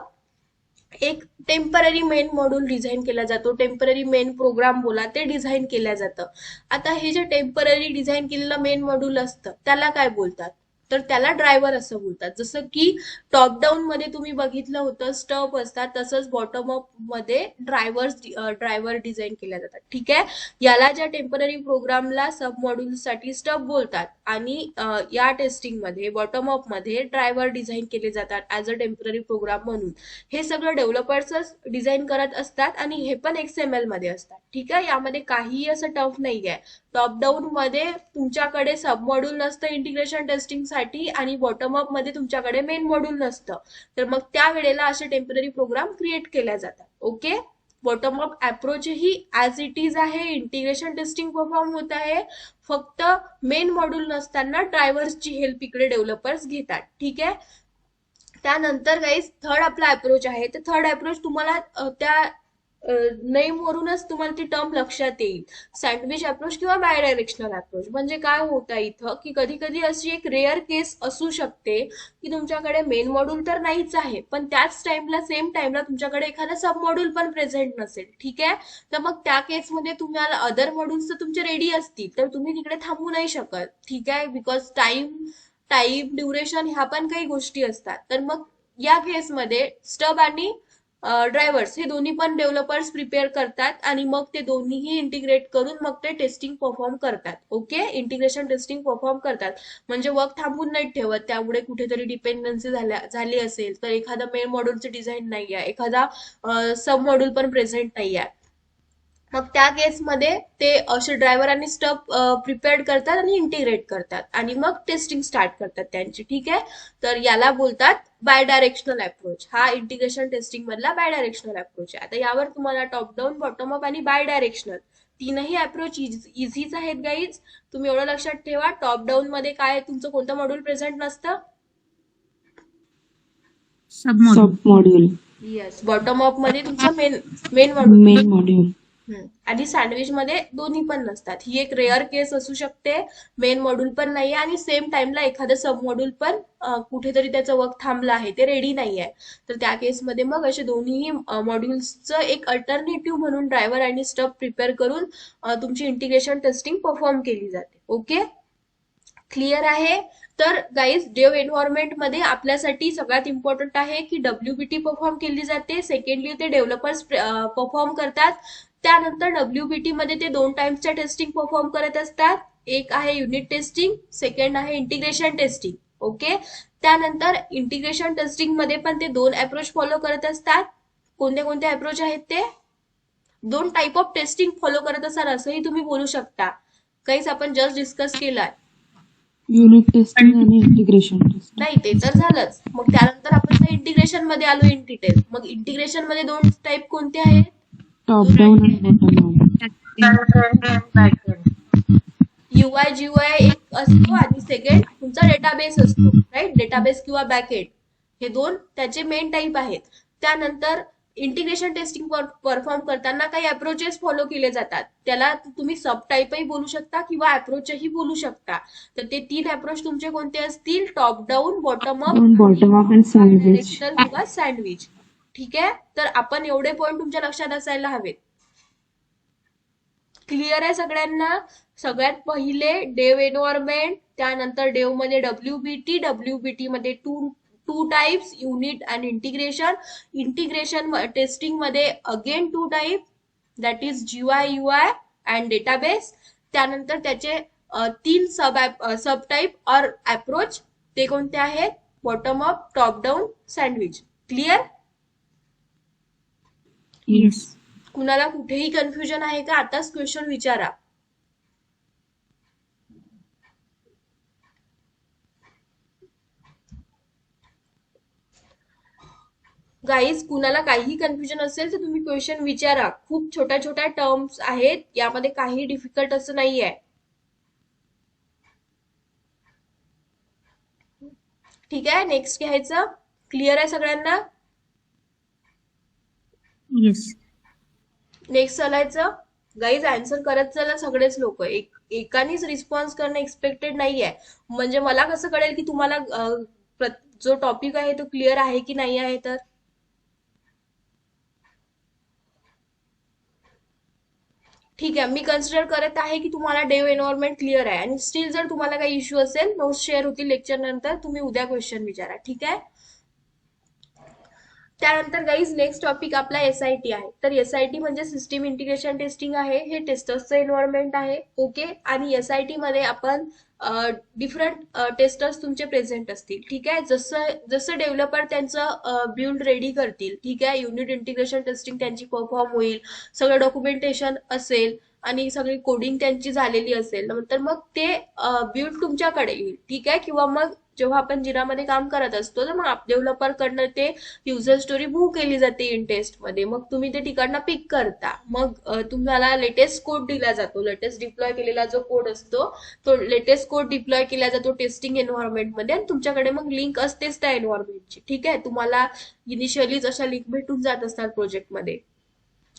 एक टेम्पररी मेन मॉड्यूल डिझाईन केला जातो. टेम्पररी मेन प्रोग्राम बोला ते डिझाईन केलं जातं. आता हे जे टेम्पररी डिझाईन केलेलं मेन मॉड्यूल असतं त्याला काय बोलतात? तर त्याला ड्रायव्हर असं बोलतात. जसं की टॉप डाऊन मध्ये तुम्ही बघितलं होतं स्टब असतात, तसंच बॉटम अप मध्ये ड्रायव्हर डिझाईन केल्या जातात. ठीक आहे. याला ज्या टेम्पररी प्रोग्रामला सब मॉड्यूल साठी स्टब बोलतात आणि या टेस्टिंग मध्ये बॉटम अप मध्ये ड्रायव्हर डिझाईन केले जातात ऍज अ टेम्पररी प्रोग्राम म्हणून. हे सगळं डेव्हलपर्सच डिझाईन करत असतात आणि हे पण XML मध्ये असतात. ठीक आहे. यामध्ये काहीही असं टफ नाही आहे. टॉप डाऊन मध्ये तुमच्याकडे सब मॉड्यूल नसतं इंटिग्रेशन टेस्टिंग साठी आणि बॉटम अप मध्ये तुमच्याकडे मेन मॉड्यूल नसतं. तर मग त्या वेळेला असे टेम्पररी प्रोग्राम क्रिएट केल्या जातात. ओके. बॉटम अप अप्रोचही ऍज इट इज आहे, इंटिग्रेशन टेस्टिंग परफॉर्म होत आहे. फक्त मेन मॉड्यूल नसताना ड्रायव्हर्सची हेल्प इकडे डेव्हलपर्स घेतात. ठीक आहे. त्यानंतर गाईज थर्ड आपला अप्रोच आहे. तर थर्ड अप्रोच तुम्हाला त्या नेम वरूनच तुम्हाला ती टर्म लक्षात येईल. सँडविच अप्रोच किंवा बाय डायरेक्शनल अप्रोच. म्हणजे काय होत आहे इथं की कधी कधी अशी एक रेअर केस असू शकते की तुमच्याकडे मेन मॉड्यूल तर नाहीच आहे, पण त्याच टाइमला सेम टाइमला तुमच्याकडे एखादा सब मॉड्यूल पण प्रेझेंट नसेल. ठीक आहे. तर मग त्या केसमध्ये तुम्हाला अदर मॉड्यूल्स तर तुमचे रेडी असतील तर तुम्ही तिकडे थांबू नाही शकत. ठीक आहे. बिकॉज टाइम ड्युरेशन ह्या पण काही गोष्टी असतात. तर मग या केसमध्ये स्टब आणि ड्रायव्हर्स हे दोन्ही पण डेव्हलपर्स प्रिपेअर करतात आणि मग ते दोन्हीही इंटिग्रेट करून मग ते टेस्टिंग परफॉर्म करतात. ओके. इंटिग्रेशन टेस्टिंग परफॉर्म करतात. म्हणजे वर्क थांबून नाही ठेवत. त्यामुळे कुठेतरी डिपेंडन्सी झाली असेल तर एखादा मेन मॉड्यूलचं डिझाईन नाही आहे, एखादा सब मॉड्यूल पण प्रेझेंट नाही आहे, मग त्या केसमध्ये ते असे ड्रायव्हर आणि स्टब प्रिपेअर्ड करतात आणि इंटिग्रेट करतात आणि मग टेस्टिंग स्टार्ट करतात त्यांची. ठीक आहे. तर याला बोलतात बाय डायरेक्शनल अप्रोच. हा इंटिग्रेशन टेस्टिंग मधला बाय डायरेक्शनल अप्रोच आहे. आता यावर तुम्हाला टॉप डाऊन, बॉटम अप आणि बाय डायरेक्शनल तीनही अप्रोच इझीच आहेत गाईज. तुम्ही एवढं लक्षात ठेवा. टॉप डाऊन मध्ये काय तुमचं कोणतं मॉड्यूल प्रेझेंट नसतं? सब मॉड्यूल. सब मॉड्यूल, येस. बॉटम अप मध्ये तुमचं मेन मॉड्यूल मेन मॉड्यूल. आणि सँडविच मध्ये दोन्ही पण नसतात. ही एक रेअर केस असू शकते. मेन मॉड्यूल पण नाहीये आणि सेम टाइमला एखादं सब मॉड्यूल पण कुठेतरी त्याचं वर्क थांबलं आहे, ते रेडी नाहीये. तर त्या केसमध्ये मग असे दोन्ही मॉड्यूल्सचं एक अल्टरनेटिव्ह म्हणून ड्रायव्हर आणि स्टब प्रिपेअर करून तुमची इंटिग्रेशन टेस्टिंग परफॉर्म केली जाते. ओके. क्लिअर आहे. तर गाईज डेव एन्व्हायरमेंट मध्ये आपल्यासाठी सगळ्यात इम्पॉर्टंट आहे की डब्ल्यूबीटी परफॉर्म केली जाते. सेकंडली ते डेव्हलपर्स परफॉर्म करतात. त्यानंतर डब्ल्यूबीटी मध्ये ते 2 टाइम्सच्या टेस्टिंग परफॉर्म करत असतात. एक आहे युनिट टेस्टिंग, सेकंड आहे इंटिग्रेशन टेस्टिंग. ओके. त्यानंतर इंटिग्रेशन टेस्टिंग मध्ये पण ते 2 अप्रोच फॉलो करत असतात. कोणते कोणते अप्रोच आहेत ते? 2 टाइप ऑफ टेस्टिंग फॉलो करत असतात असंही तुम्ही बोलू शकता. काहीच आपण जस्ट डिस्कस केलाय. युनिट टेस्टिंग आणि इंटिग्रेशन टेस्टिंग. नाही ते तर झालंच. मग त्यानंतर आपण इंटिग्रेशन मध्ये आलो इन डिटेल. मग इंटिग्रेशन मध्ये 2 टाइप कोणते आहेत? टॉप डाऊन आणि बॉटम अप. युआय जीयूआय एक असतो आणि सेकंड तुमचा डेटाबेस असतो. राईट. डेटाबेस किंवा बॅकएंड हे 2 त्याचे मेन टाइप आहेत. त्यानंतर इंटिग्रेशन टेस्टिंग परफॉर्म करताना काही अप्रोचेस फॉलो केले जातात. त्याला तुम्ही सब टाइपही बोलू शकता किंवा अप्रोचही बोलू शकता. तर ते 3 अप्रोच तुमचे कोणते असतील? टॉप डाऊन, बॉटम अप आणि सँडविच. किंवा सँडविच. ठीक आहे. तर आपण एवढे पॉइंट तुमच्या लक्षात असायला हवेत. क्लिअर आहे सगळ्यांना? सगळ्यात पहिले डेव एन्व्हायरमेंट, त्यानंतर डेव मध्ये डब्ल्यूबीटी मध्ये two types, unit and integration. Integration testing मध्ये again 2 type, that is GUI, UI and database. त्यानंतर त्याचे 3 सब टाइप और अप्रोच. ते कोणते आहेत? Bottom up, top down, sandwich. Clear? Yes. कुणाला कुठेही कन्फ्युजन आहे का? आताच क्वेश्चन विचारा. गाईज कुणाला काहीही कन्फ्युजन असेल तर तुम्ही क्वेश्चन विचारा. खूप छोट्या छोट्या टर्म्स आहेत, यामध्ये काही डिफिकल्ट असं नाहीये. ठीक आहे. नेक्स्ट घ्यायचं. क्लिअर आहे सगळ्यांना? येस. नेक्स्ट चालायचं. गाईज आन्सर करत चला सगळेच लोक. एकानेच रिस्पॉन्स करणं एक्सपेक्टेड नाहीये. म्हणजे मला कसं कळेल की तुम्हाला जो टॉपिक आहे तो क्लिअर आहे की नाही आहे. तर ठीक आहे. मी कन्सिडर करत आहे की तुम्हाला डेव एन्व्हायरमेंट क्लिअर आहे. आणि स्टील जर तुम्हाला काही इश्यू असेल, नोट्स शेअर होतील लेक्चर नंतर, तुम्ही उद्या क्वेश्चन विचारा. ठीक आहे. त्यानंतर गाईज नेक्स्ट टॉपिक आपला एसआयटी आहे. तर एसआयटी म्हणजे सिस्टीम इंटिग्रेशन टेस्टिंग आहे. हे टेस्टर्सचं एन्व्हायरमेंट आहे. ओके. आणि एसआयटी मध्ये आपण डिफरंट टेस्टर्स तुमचे प्रेझेंट असतील. ठीक आहे. जसं डेव्हलपर त्यांचं बिल्ड रेडी करतील. ठीक आहे. युनिट इंटिग्रेशन टेस्टिंग त्यांची परफॉर्म होईल, सगळं डॉक्युमेंटेशन असेल आणि सगळी कोडिंग त्यांची झालेली असेल नंतर मग ते बिल्ड तुमच्याकडे येईल, ठीक आहे. किंवा मग जेव्हा आपण जिरामध्ये काम करत असतो तर मग डेव्हलपर कडनं ते युजर स्टोरी मूव्ह केली जाते इन टेस्ट मध्ये, मग तुम्ही ते ठिकाणं पिक करता. मग तुम्हाला लेटेस्ट कोड दिला जातो, लेटेस्ट डिप्लॉय केलेला जो कोड असतो तो लेटेस्ट कोड डिप्लॉय केला जातो टेस्टिंग एन्व्हायरमेंट मध्ये, आणि तुमच्याकडे मग लिंक असतेच त्या एन्व्हायरमेंटची, ठीक आहे. तुम्हाला इनिशियलीच अशा लिंक भेटून जात असतात प्रोजेक्टमध्ये.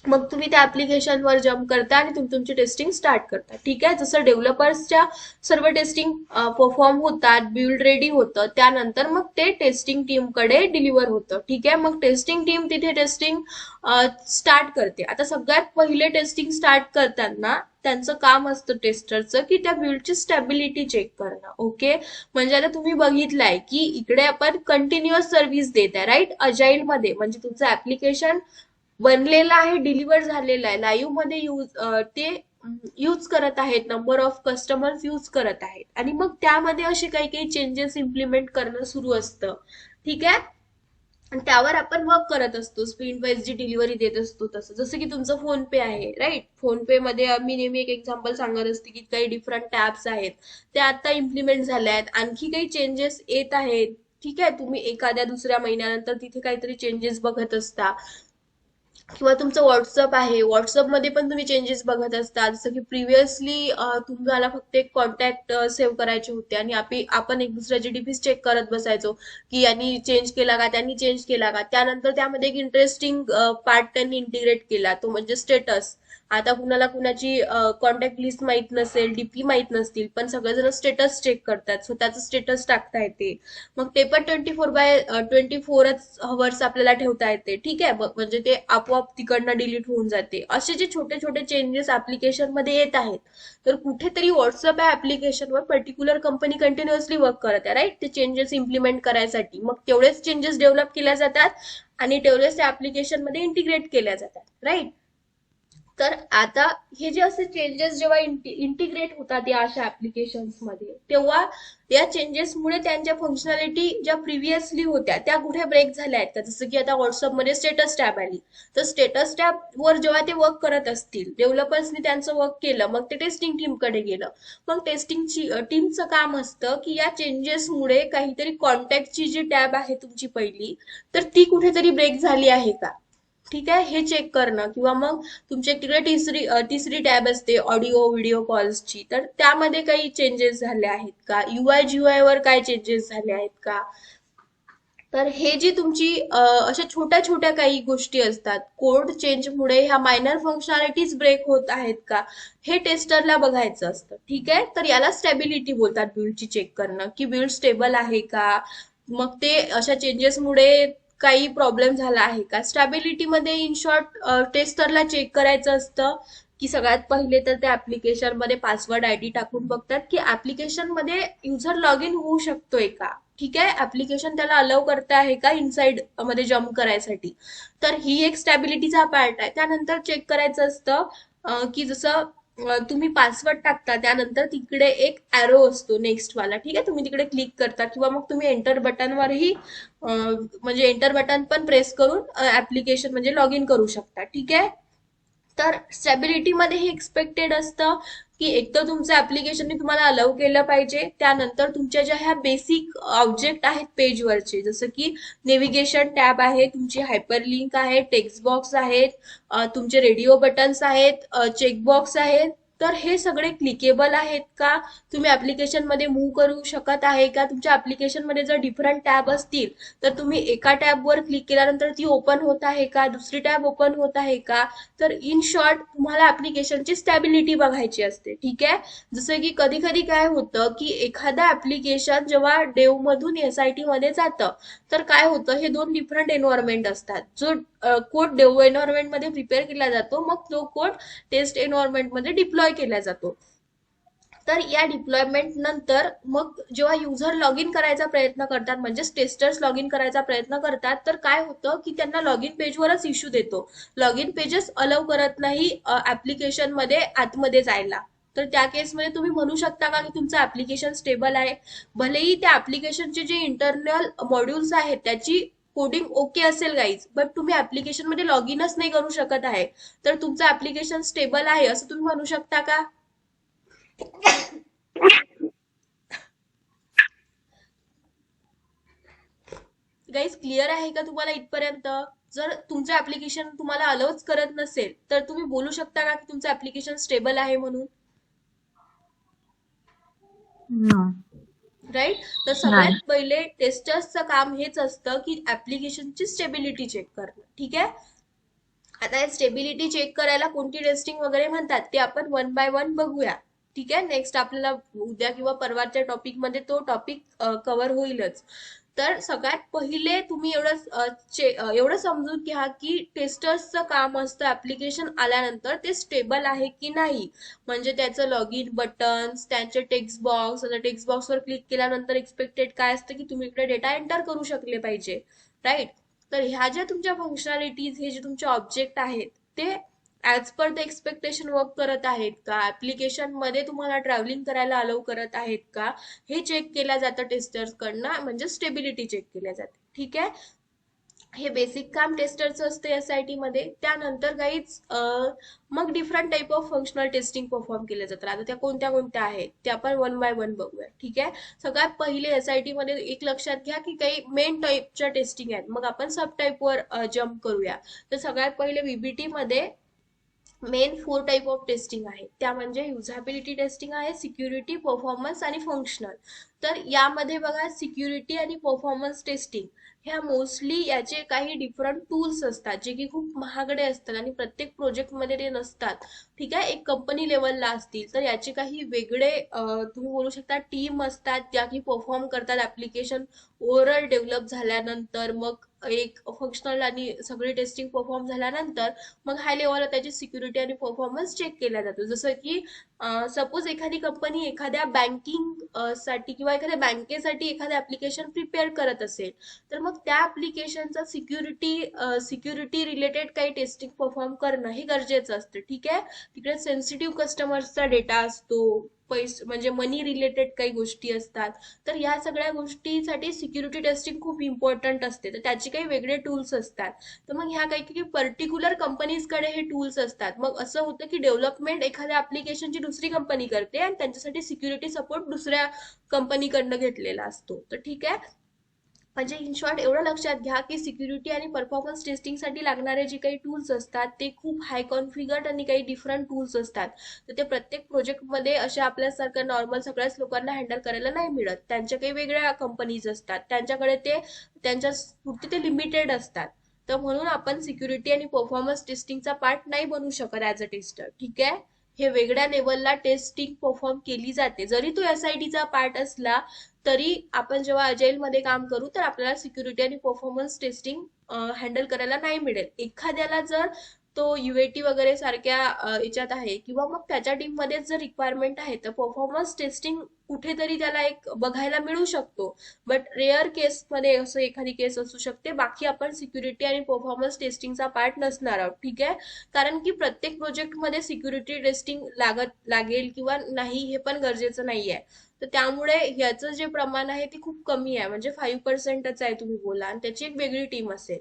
मग तुम्ही त्या ऍप्लिकेशनवर जम्प करता आणि तुम्ही तुमची टेस्टिंग स्टार्ट करता, ठीक आहे. जसं डेव्हलपर्सच्या सर्व टेस्टिंग परफॉर्म होतात, बिल्ड रेडी होतं, त्यानंतर मग ते टेस्टिंग टीमकडे डिलिव्हर होतं, ठीक आहे. मग टेस्टिंग टीम तिथे टेस्टिंग स्टार्ट करते. आता सगळ्यात पहिले टेस्टिंग स्टार्ट करताना त्यांचं काम असतं टेस्टरचं की त्या बिल्डची स्टॅबिलिटी चेक करणं, ओके. म्हणजे आता तुम्ही बघितलंय की इकडे आपण कंटिन्युअस सर्व्हिस देत आहे, राईट, अजाईल मध्ये. म्हणजे तुमचं ऍप्लिकेशन बनलेला आहे, डिलिव्हर झालेला आहे, लाईव्ह मध्ये ते यूज करत आहेत, नंबर ऑफ कस्टमर्स यूज करत आहेत, आणि मग त्यामध्ये असे काही काही चेंजेस इम्प्लिमेंट करणं सुरू असतं, ठीक आहे. आणि त्यावर आपण वर्क करत असतो, स्प्रिंट वाईज जी डिलिव्हरी देत असतो तसं. जसं की तुमचं फोन पे आहे, राईट. फोन पे मध्ये मी नेहमी एक एक्झाम्पल सांगत असते की काही डिफरंट टॅब्स आहेत ते आता इम्प्लिमेंट झाले आहेत, आणखी काही चेंजेस येत आहेत, ठीक आहे. तुम्ही एखाद्या दुसऱ्या महिन्यानंतर तिथे काहीतरी चेंजेस बघत असता. किंवा तुमचं व्हॉट्सअप आहे, व्हॉट्सअपमध्ये पण तुम्ही चेंजेस बघत असता. जसं की प्रिव्हियसली तुम्हाला फक्त एक कॉन्टॅक्ट सेव्ह करायचे होते आणि आपण एक दुसऱ्याचे डीपीस चेक करत बसायचो की यांनी चेंज केला का, त्यांनी चेंज केला का. त्यानंतर त्यामध्ये एक इंटरेस्टिंग पार्ट त्यांनी इंटिग्रेट केला, तो म्हणजे स्टेटस. आता कुणाला कुणाची कॉन्टॅक्ट लिस्ट माहित नसेल, डीपी माहित नसतील, पण सगळेजण स्टेटस चेक करतात, स्वतःचं स्टेटस टाकता येते. मग ते पण 24/24 हवर्स आपल्याला ठेवता येते, ठीक आहे. म्हणजे ते आपोआप तिकडनं डिलीट होऊन जाते. असे जे छोटे छोटे चेंजेस ऍप्लिकेशन मध्ये येत आहेत, तर कुठेतरी व्हॉट्सअप या ऍप्लिकेशनवर पर्टिक्युलर कंपनी कंटिन्युअसली वर्क करत आहे, राईट, ते चेंजेस इम्प्लिमेंट करायसाठी. मग तेवढेच चेंजेस डेव्हलप केल्या जातात आणि तेवढेच त्या ऍप्लिकेशन मध्ये इंटिग्रेट केल्या जातात, राईट. तर आता हे जे असे चेंजेस जेव्हा इंटिग्रेट होतात या अशा ऍप्लिकेशन्स मध्ये, तेव्हा या चेंजेसमुळे त्यांच्या फंक्शनॅलिटी ज्या प्रिव्हियसली होत्या त्या कुठे ब्रेक झाल्या आहेत का. जसं की आता व्हॉट्सअपमध्ये स्टेटस टॅब आली, तर स्टेटस टॅब वर जेव्हा ते वर्क करत असतील, डेव्हलपर्सनी त्यांचं वर्क केलं, मग ते टेस्टिंग टीमकडे गेलं. मग टेस्टिंगची टीमचं काम असतं की या चेंजेसमुळे काहीतरी कॉन्टॅक्टची जी टॅब आहे तुमची पहिली, तर ती कुठेतरी ब्रेक झाली आहे का, ठीक आहे, हे चेक करणं. किंवा मग तुमच्या तिकडे तिसरी टॅब असते ऑडिओ व्हिडिओ कॉल्सची, तर त्यामध्ये काही चेंजेस झाले आहेत का, UI GUI वर काय चेंजेस झाले आहेत का. तर हे जी तुमची अशा छोट्या छोट्या काही गोष्टी असतात, कोड चेंजमुळे ह्या मायनर फंक्शनॅलिटीज ब्रेक होत आहेत का, हे टेस्टरला बघायचं असतं, ठीक आहे. तर याला स्टॅबिलिटी बोलतात, बिल्डची चेक करणं की बिल्ड स्टेबल आहे का, मग ते अशा चेंजेसमुळे काही प्रॉब्लेम झाला आहे का. स्टॅबिलिटीमध्ये इन शॉर्ट टेस्टरला चेक करायचं असतं की सगळ्यात पहिले तर त्या ऍप्लिकेशन मध्ये पासवर्ड ID टाकून बघतात की ऍप्लिकेशन मध्ये युजर लॉग इन होऊ शकतोय का, ठीक आहे, ऍप्लिकेशन त्याला अलाउ करत आहे का इनसाइड मध्ये जम्प करायसाठी. तर ही एक स्टॅबिलिटीचा पार्ट आहे. त्यानंतर चेक करायचं असतं की जसं तुम्ही पासवर्ड टाकता त्यानंतर तिकडे एक ॲरो असतो नेक्स्ट वाला, ठीक आहे, तुम्ही तिकडे क्लिक करता किंवा मग तुम्ही एंटर बटनवरही म्हणजे एंटर बटन पण प्रेस करून ऍप्लिकेशन म्हणजे लॉग इन करू शकता, ठीक आहे. तर स्टॅबिलिटी मध्ये हे एक्सपेक्टेड असतं की एक तर तुमचं ऍप्लिकेशनने तुम्हाला अलाउ केलं पाहिजे, त्यानंतर तुमच्या ज्या ह्या बेसिक ऑब्जेक्ट आहेत पेजवरचे, जसं की नेव्हिगेशन टॅब आहे, तुमची हायपरलिंक आहे, टेक्स्ट बॉक्स आहेत, तुमचे रेडिओ बटन्स आहेत, चेकबॉक्स आहेत, तर हे सगळे क्लिकेबल आहेत का, तुम्ही ऍप्लिकेशन मध्ये मूव्ह करू शकत आहे का. तुमच्या ऍप्लिकेशन मध्ये जर डिफरंट टॅब असतील तर तुम्ही एका टॅबवर क्लिक केल्यानंतर ती ओपन होत आहे का, दुसरी टॅब ओपन होत आहे का. तर इन शॉर्ट तुम्हाला ऍप्लिकेशनची स्टॅबिलिटी बघायची असते, ठीक आहे. जसं की कधी कधी काय होतं की एखादा ऍप्लिकेशन जेव्हा डेव मधून SIT मध्ये जातं, तर काय होतं, हे दोन डिफरंट एन्व्हायरमेंट असतात. जो कोड डेव एन्व्हायरमेंट मध्ये प्रिपेअर केला जातो, मग तो कोड टेस्ट एन्व्हायरमेंट मध्ये डिप्लॉय केला जातो. तर या डिप्लॉयमेंट नंतर मग जेव्हा युजर लॉग इन करायचा प्रयत्न करतात, म्हणजे टेस्टर्स लॉग इन करायचा प्रयत्न करतात, तर काय होतं की त्यांना लॉग इन पेजवरच इश्यू देतो, लॉग इन पेजेस अलाउ करत नाही ऍप्लिकेशन मध्ये आतमध्ये जायला. तर त्या केसमध्ये तुम्ही म्हणू शकता का की तुमचं ऍप्लिकेशन स्टेबल आहे, भलेही त्या ऍप्लिकेशनचे जे इंटरनल मॉड्यूल्स आहेत त्याची कोडिंग ओके असेल गाईज, बट तुम्ही ऍप्लिकेशन मध्ये लॉग इनच नाही करू शकत आहे, तर तुमचं ऍप्लिकेशन स्टेबल आहे असं तुम्ही म्हणू शकता का? गाईज क्लिअर आहे का तुम्हाला इथपर्यंत? जर तुमचं ऍप्लिकेशन तुम्हाला अलाउच करत नसेल तर तुम्ही बोलू शकता का की तुमचं ऍप्लिकेशन स्टेबल आहे म्हणून? No. राईट. तर सगळ्यात पहिले टेस्टर्सचं काम हेच असतं की ऍप्लिकेशनची स्टेबिलिटी चेक करणं. ठीक आहे. आता हे स्टेबिलिटी चेक करायला कोणती टेस्टिंग वगैरे म्हणतात ते आपण वन बाय वन बघूया. ठीक आहे. नेक्स्ट आपल्याला उद्या किंवा परवाच्या टॉपिक मध्ये तो टॉपिक कव्हर होईलच. तर सगळ्यात पहिले तुम्ही एवढं समजून घ्या की टेस्टर्सचं काम असतं ऍप्लिकेशन आल्यानंतर ते स्टेबल आहे की नाही, म्हणजे त्याचं लॉग इन बटन्स, त्यांचे टेक्स्ट बॉक्स, आता टेक्स्ट बॉक्सवर क्लिक केल्यानंतर एक्सपेक्टेड काय असतं की तुम्ही इकडे डेटा एंटर करू शकले पाहिजे. राईट. तर ह्या ज्या तुमच्या फंक्शनॅलिटीज, हे जे तुमचे ऑब्जेक्ट आहेत ते as per the expectation work करत आहेत का, ऍप्लिकेशन मध्ये तुम्हाला ट्रॅव्हलिंग करायला अलाउ करत आहेत का, हे चेक केलं जातं टेस्टर्स कडनं, म्हणजे स्टेबिलिटी चेक केल्या जाते. ठीक आहे. हे बेसिक काम टेस्टरचं असतं SIT मध्ये. त्यानंतर गाईज मग different type of functional testing perform केल्या जातात. आता त्या कोणत्या कोणत्या आहेत ते आपण वन बाय वन बघूया. ठीक आहे. सगळ्यात पहिले SIT मध्ये एक लक्षात घ्या की काही मेन टाईपच्या टेस्टिंग आहेत, मग आपण सब टाईपवर जम्प करूया. तर सगळ्यात पहिले VBT मध्ये मेन 4 टाईप ऑफ टेस्टिंग आहे, त्या म्हणजे युझॅबिलिटी टेस्टिंग आहे, सिक्युरिटी, परफॉर्मन्स आणि फंक्शनल. तर यामध्ये बघा सिक्युरिटी आणि परफॉर्मन्स टेस्टिंग ह्या मोस्टली याचे काही डिफरंट टूल्स असतात जे की खूप महागडे असतात आणि प्रत्येक प्रोजेक्टमध्ये ते नसतात. ठीक आहे. एक कंपनी लेवलला असतील तर याचे काही वेगळे तुम्ही बोलू शकता टीम असतात ज्या की परफॉर्म करतात ऍप्लिकेशन ओव्हरऑल डेव्हलप झाल्यानंतर, मग एक फंक्शनल आणि सगळी टेस्टिंग परफॉर्म झाल्यानंतर मग हाय लेवलला त्याची सिक्युरिटी आणि परफॉर्मन्स चेक केला जातो. जसं की सपोज एखादी कंपनी एखाद्या बँकिंग साठी किंवा एखाद्या बँकेसाठी एखादं ऍप्लिकेशन प्रिपेअर करत असेल तर मग त्या ऍप्लिकेशनचा सिक्युरिटी रिलेटेड काही टेस्टिंग परफॉर्म करणं हे गरजेचं असतं. ठीक आहे. तिकडे सेन्सिटिव्ह कस्टमर्सचा डेटा असतो, पैसे म्हणजे मनी रिलेटेड काही गोष्टी असतात, तर या सगळ्या गोष्टीसाठी सिक्युरिटी टेस्टिंग खूप इम्पॉर्टंट असते. तर त्याचे काही वेगळे टूल्स असतात. तर मग ह्या काही पर्टिक्युलर कंपनीजकडे हे टूल्स असतात. मग असं होतं की डेव्हलपमेंट एखाद्या ऍप्लिकेशनची दुसरी कंपनी करते आणि त्यांच्यासाठी सिक्युरिटी सपोर्ट दुसऱ्या कंपनीकडनं घेतलेला असतो. तर ठीक आहे. म्हणजे इन शॉर्ट एवढं लक्षात घ्या की सिक्युरिटी आणि परफॉर्मन्स टेस्टिंगसाठी लागणारे जे काही टूल्स असतात ते खूप हाय कॉन्फिगर्ड आणि काही डिफरंट टूल्स असतात. तर ते प्रत्येक प्रोजेक्टमध्ये अशा आपल्यासारखं नॉर्मल सगळ्याच लोकांना हँडल करायला नाही मिळत. त्यांच्या काही वेगळ्या कंपनीज असतात, त्यांच्याकडे ते त्यांच्या पुरते ते लिमिटेड असतात. तर म्हणून आपण सिक्युरिटी आणि परफॉर्मन्स टेस्टिंगचा पार्ट नाही बनू शकत ऍज अ टेस्टर. ठीक आहे. हे वेगळ्या लेवलला टेस्टिंग परफॉर्म केली जाते. जरी तो SITचा पार्ट असला तरी आपण जेव्हा अजाईल मध्ये काम करू तर आपल्याला सिक्युरिटी आणि परफॉर्मन्स टेस्टिंग हँडल करायला नाही मिळेल. एखाद्याला जर तो UAT वगैरे सारख्या याच्यात आहे किंवा मग त्याच्या टीम मध्ये जर रिक्वायरमेंट आहे तर परफॉर्मन्स टेस्टिंग कुठेतरी त्याला एक बघायला मिळू शकतो. बट रेअर केस मध्ये असं एखादी केस असू शकते. बाकी आपण सिक्युरिटी आणि परफॉर्मन्स टेस्टिंगचा पार्ट नसणार आहोत. ठीक आहे. कारण की प्रत्येक प्रोजेक्ट मध्ये सिक्युरिटी टेस्टिंग लागेल किंवा नाही हे पण गरजेचं नाहीये. तर त्यामुळे याचं जे प्रमाण आहे ते खूप कमी आहे, म्हणजे 5%च आहे तुम्ही बोला, आणि त्याची एक वेगळी टीम असेल.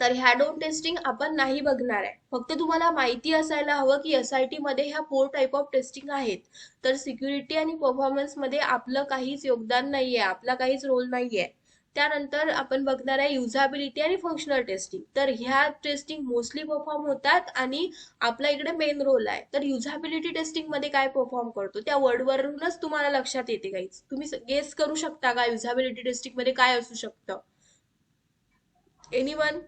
तर ह्या दोन टेस्टिंग आपण नाही बघणार आहे. फक्त तुम्हाला माहिती असायला हवं की SIT मध्ये ह्या 4 टाईप ऑफ टेस्टिंग आहेत. तर सिक्युरिटी आणि परफॉर्मन्स मध्ये आपलं काहीच योगदान नाहीये, आपला काहीच रोल नाहीये. त्यानंतर आपण बघणार आहे युझॅबिलिटी आणि फंक्शनल टेस्टिंग. तर ह्या टेस्टिंग मोस्टली परफॉर्म होतात आणि आपला इकडे मेन रोल आहे. तर युझॅबिलिटी टेस्टिंग मध्ये काय परफॉर्म करतो त्या वर्डवरूनच तुम्हाला लक्षात येते गाईज. तुम्ही गेस करू शकता का युझॅबिलिटी टेस्टिंग मध्ये काय असू शकतं? एनीवन?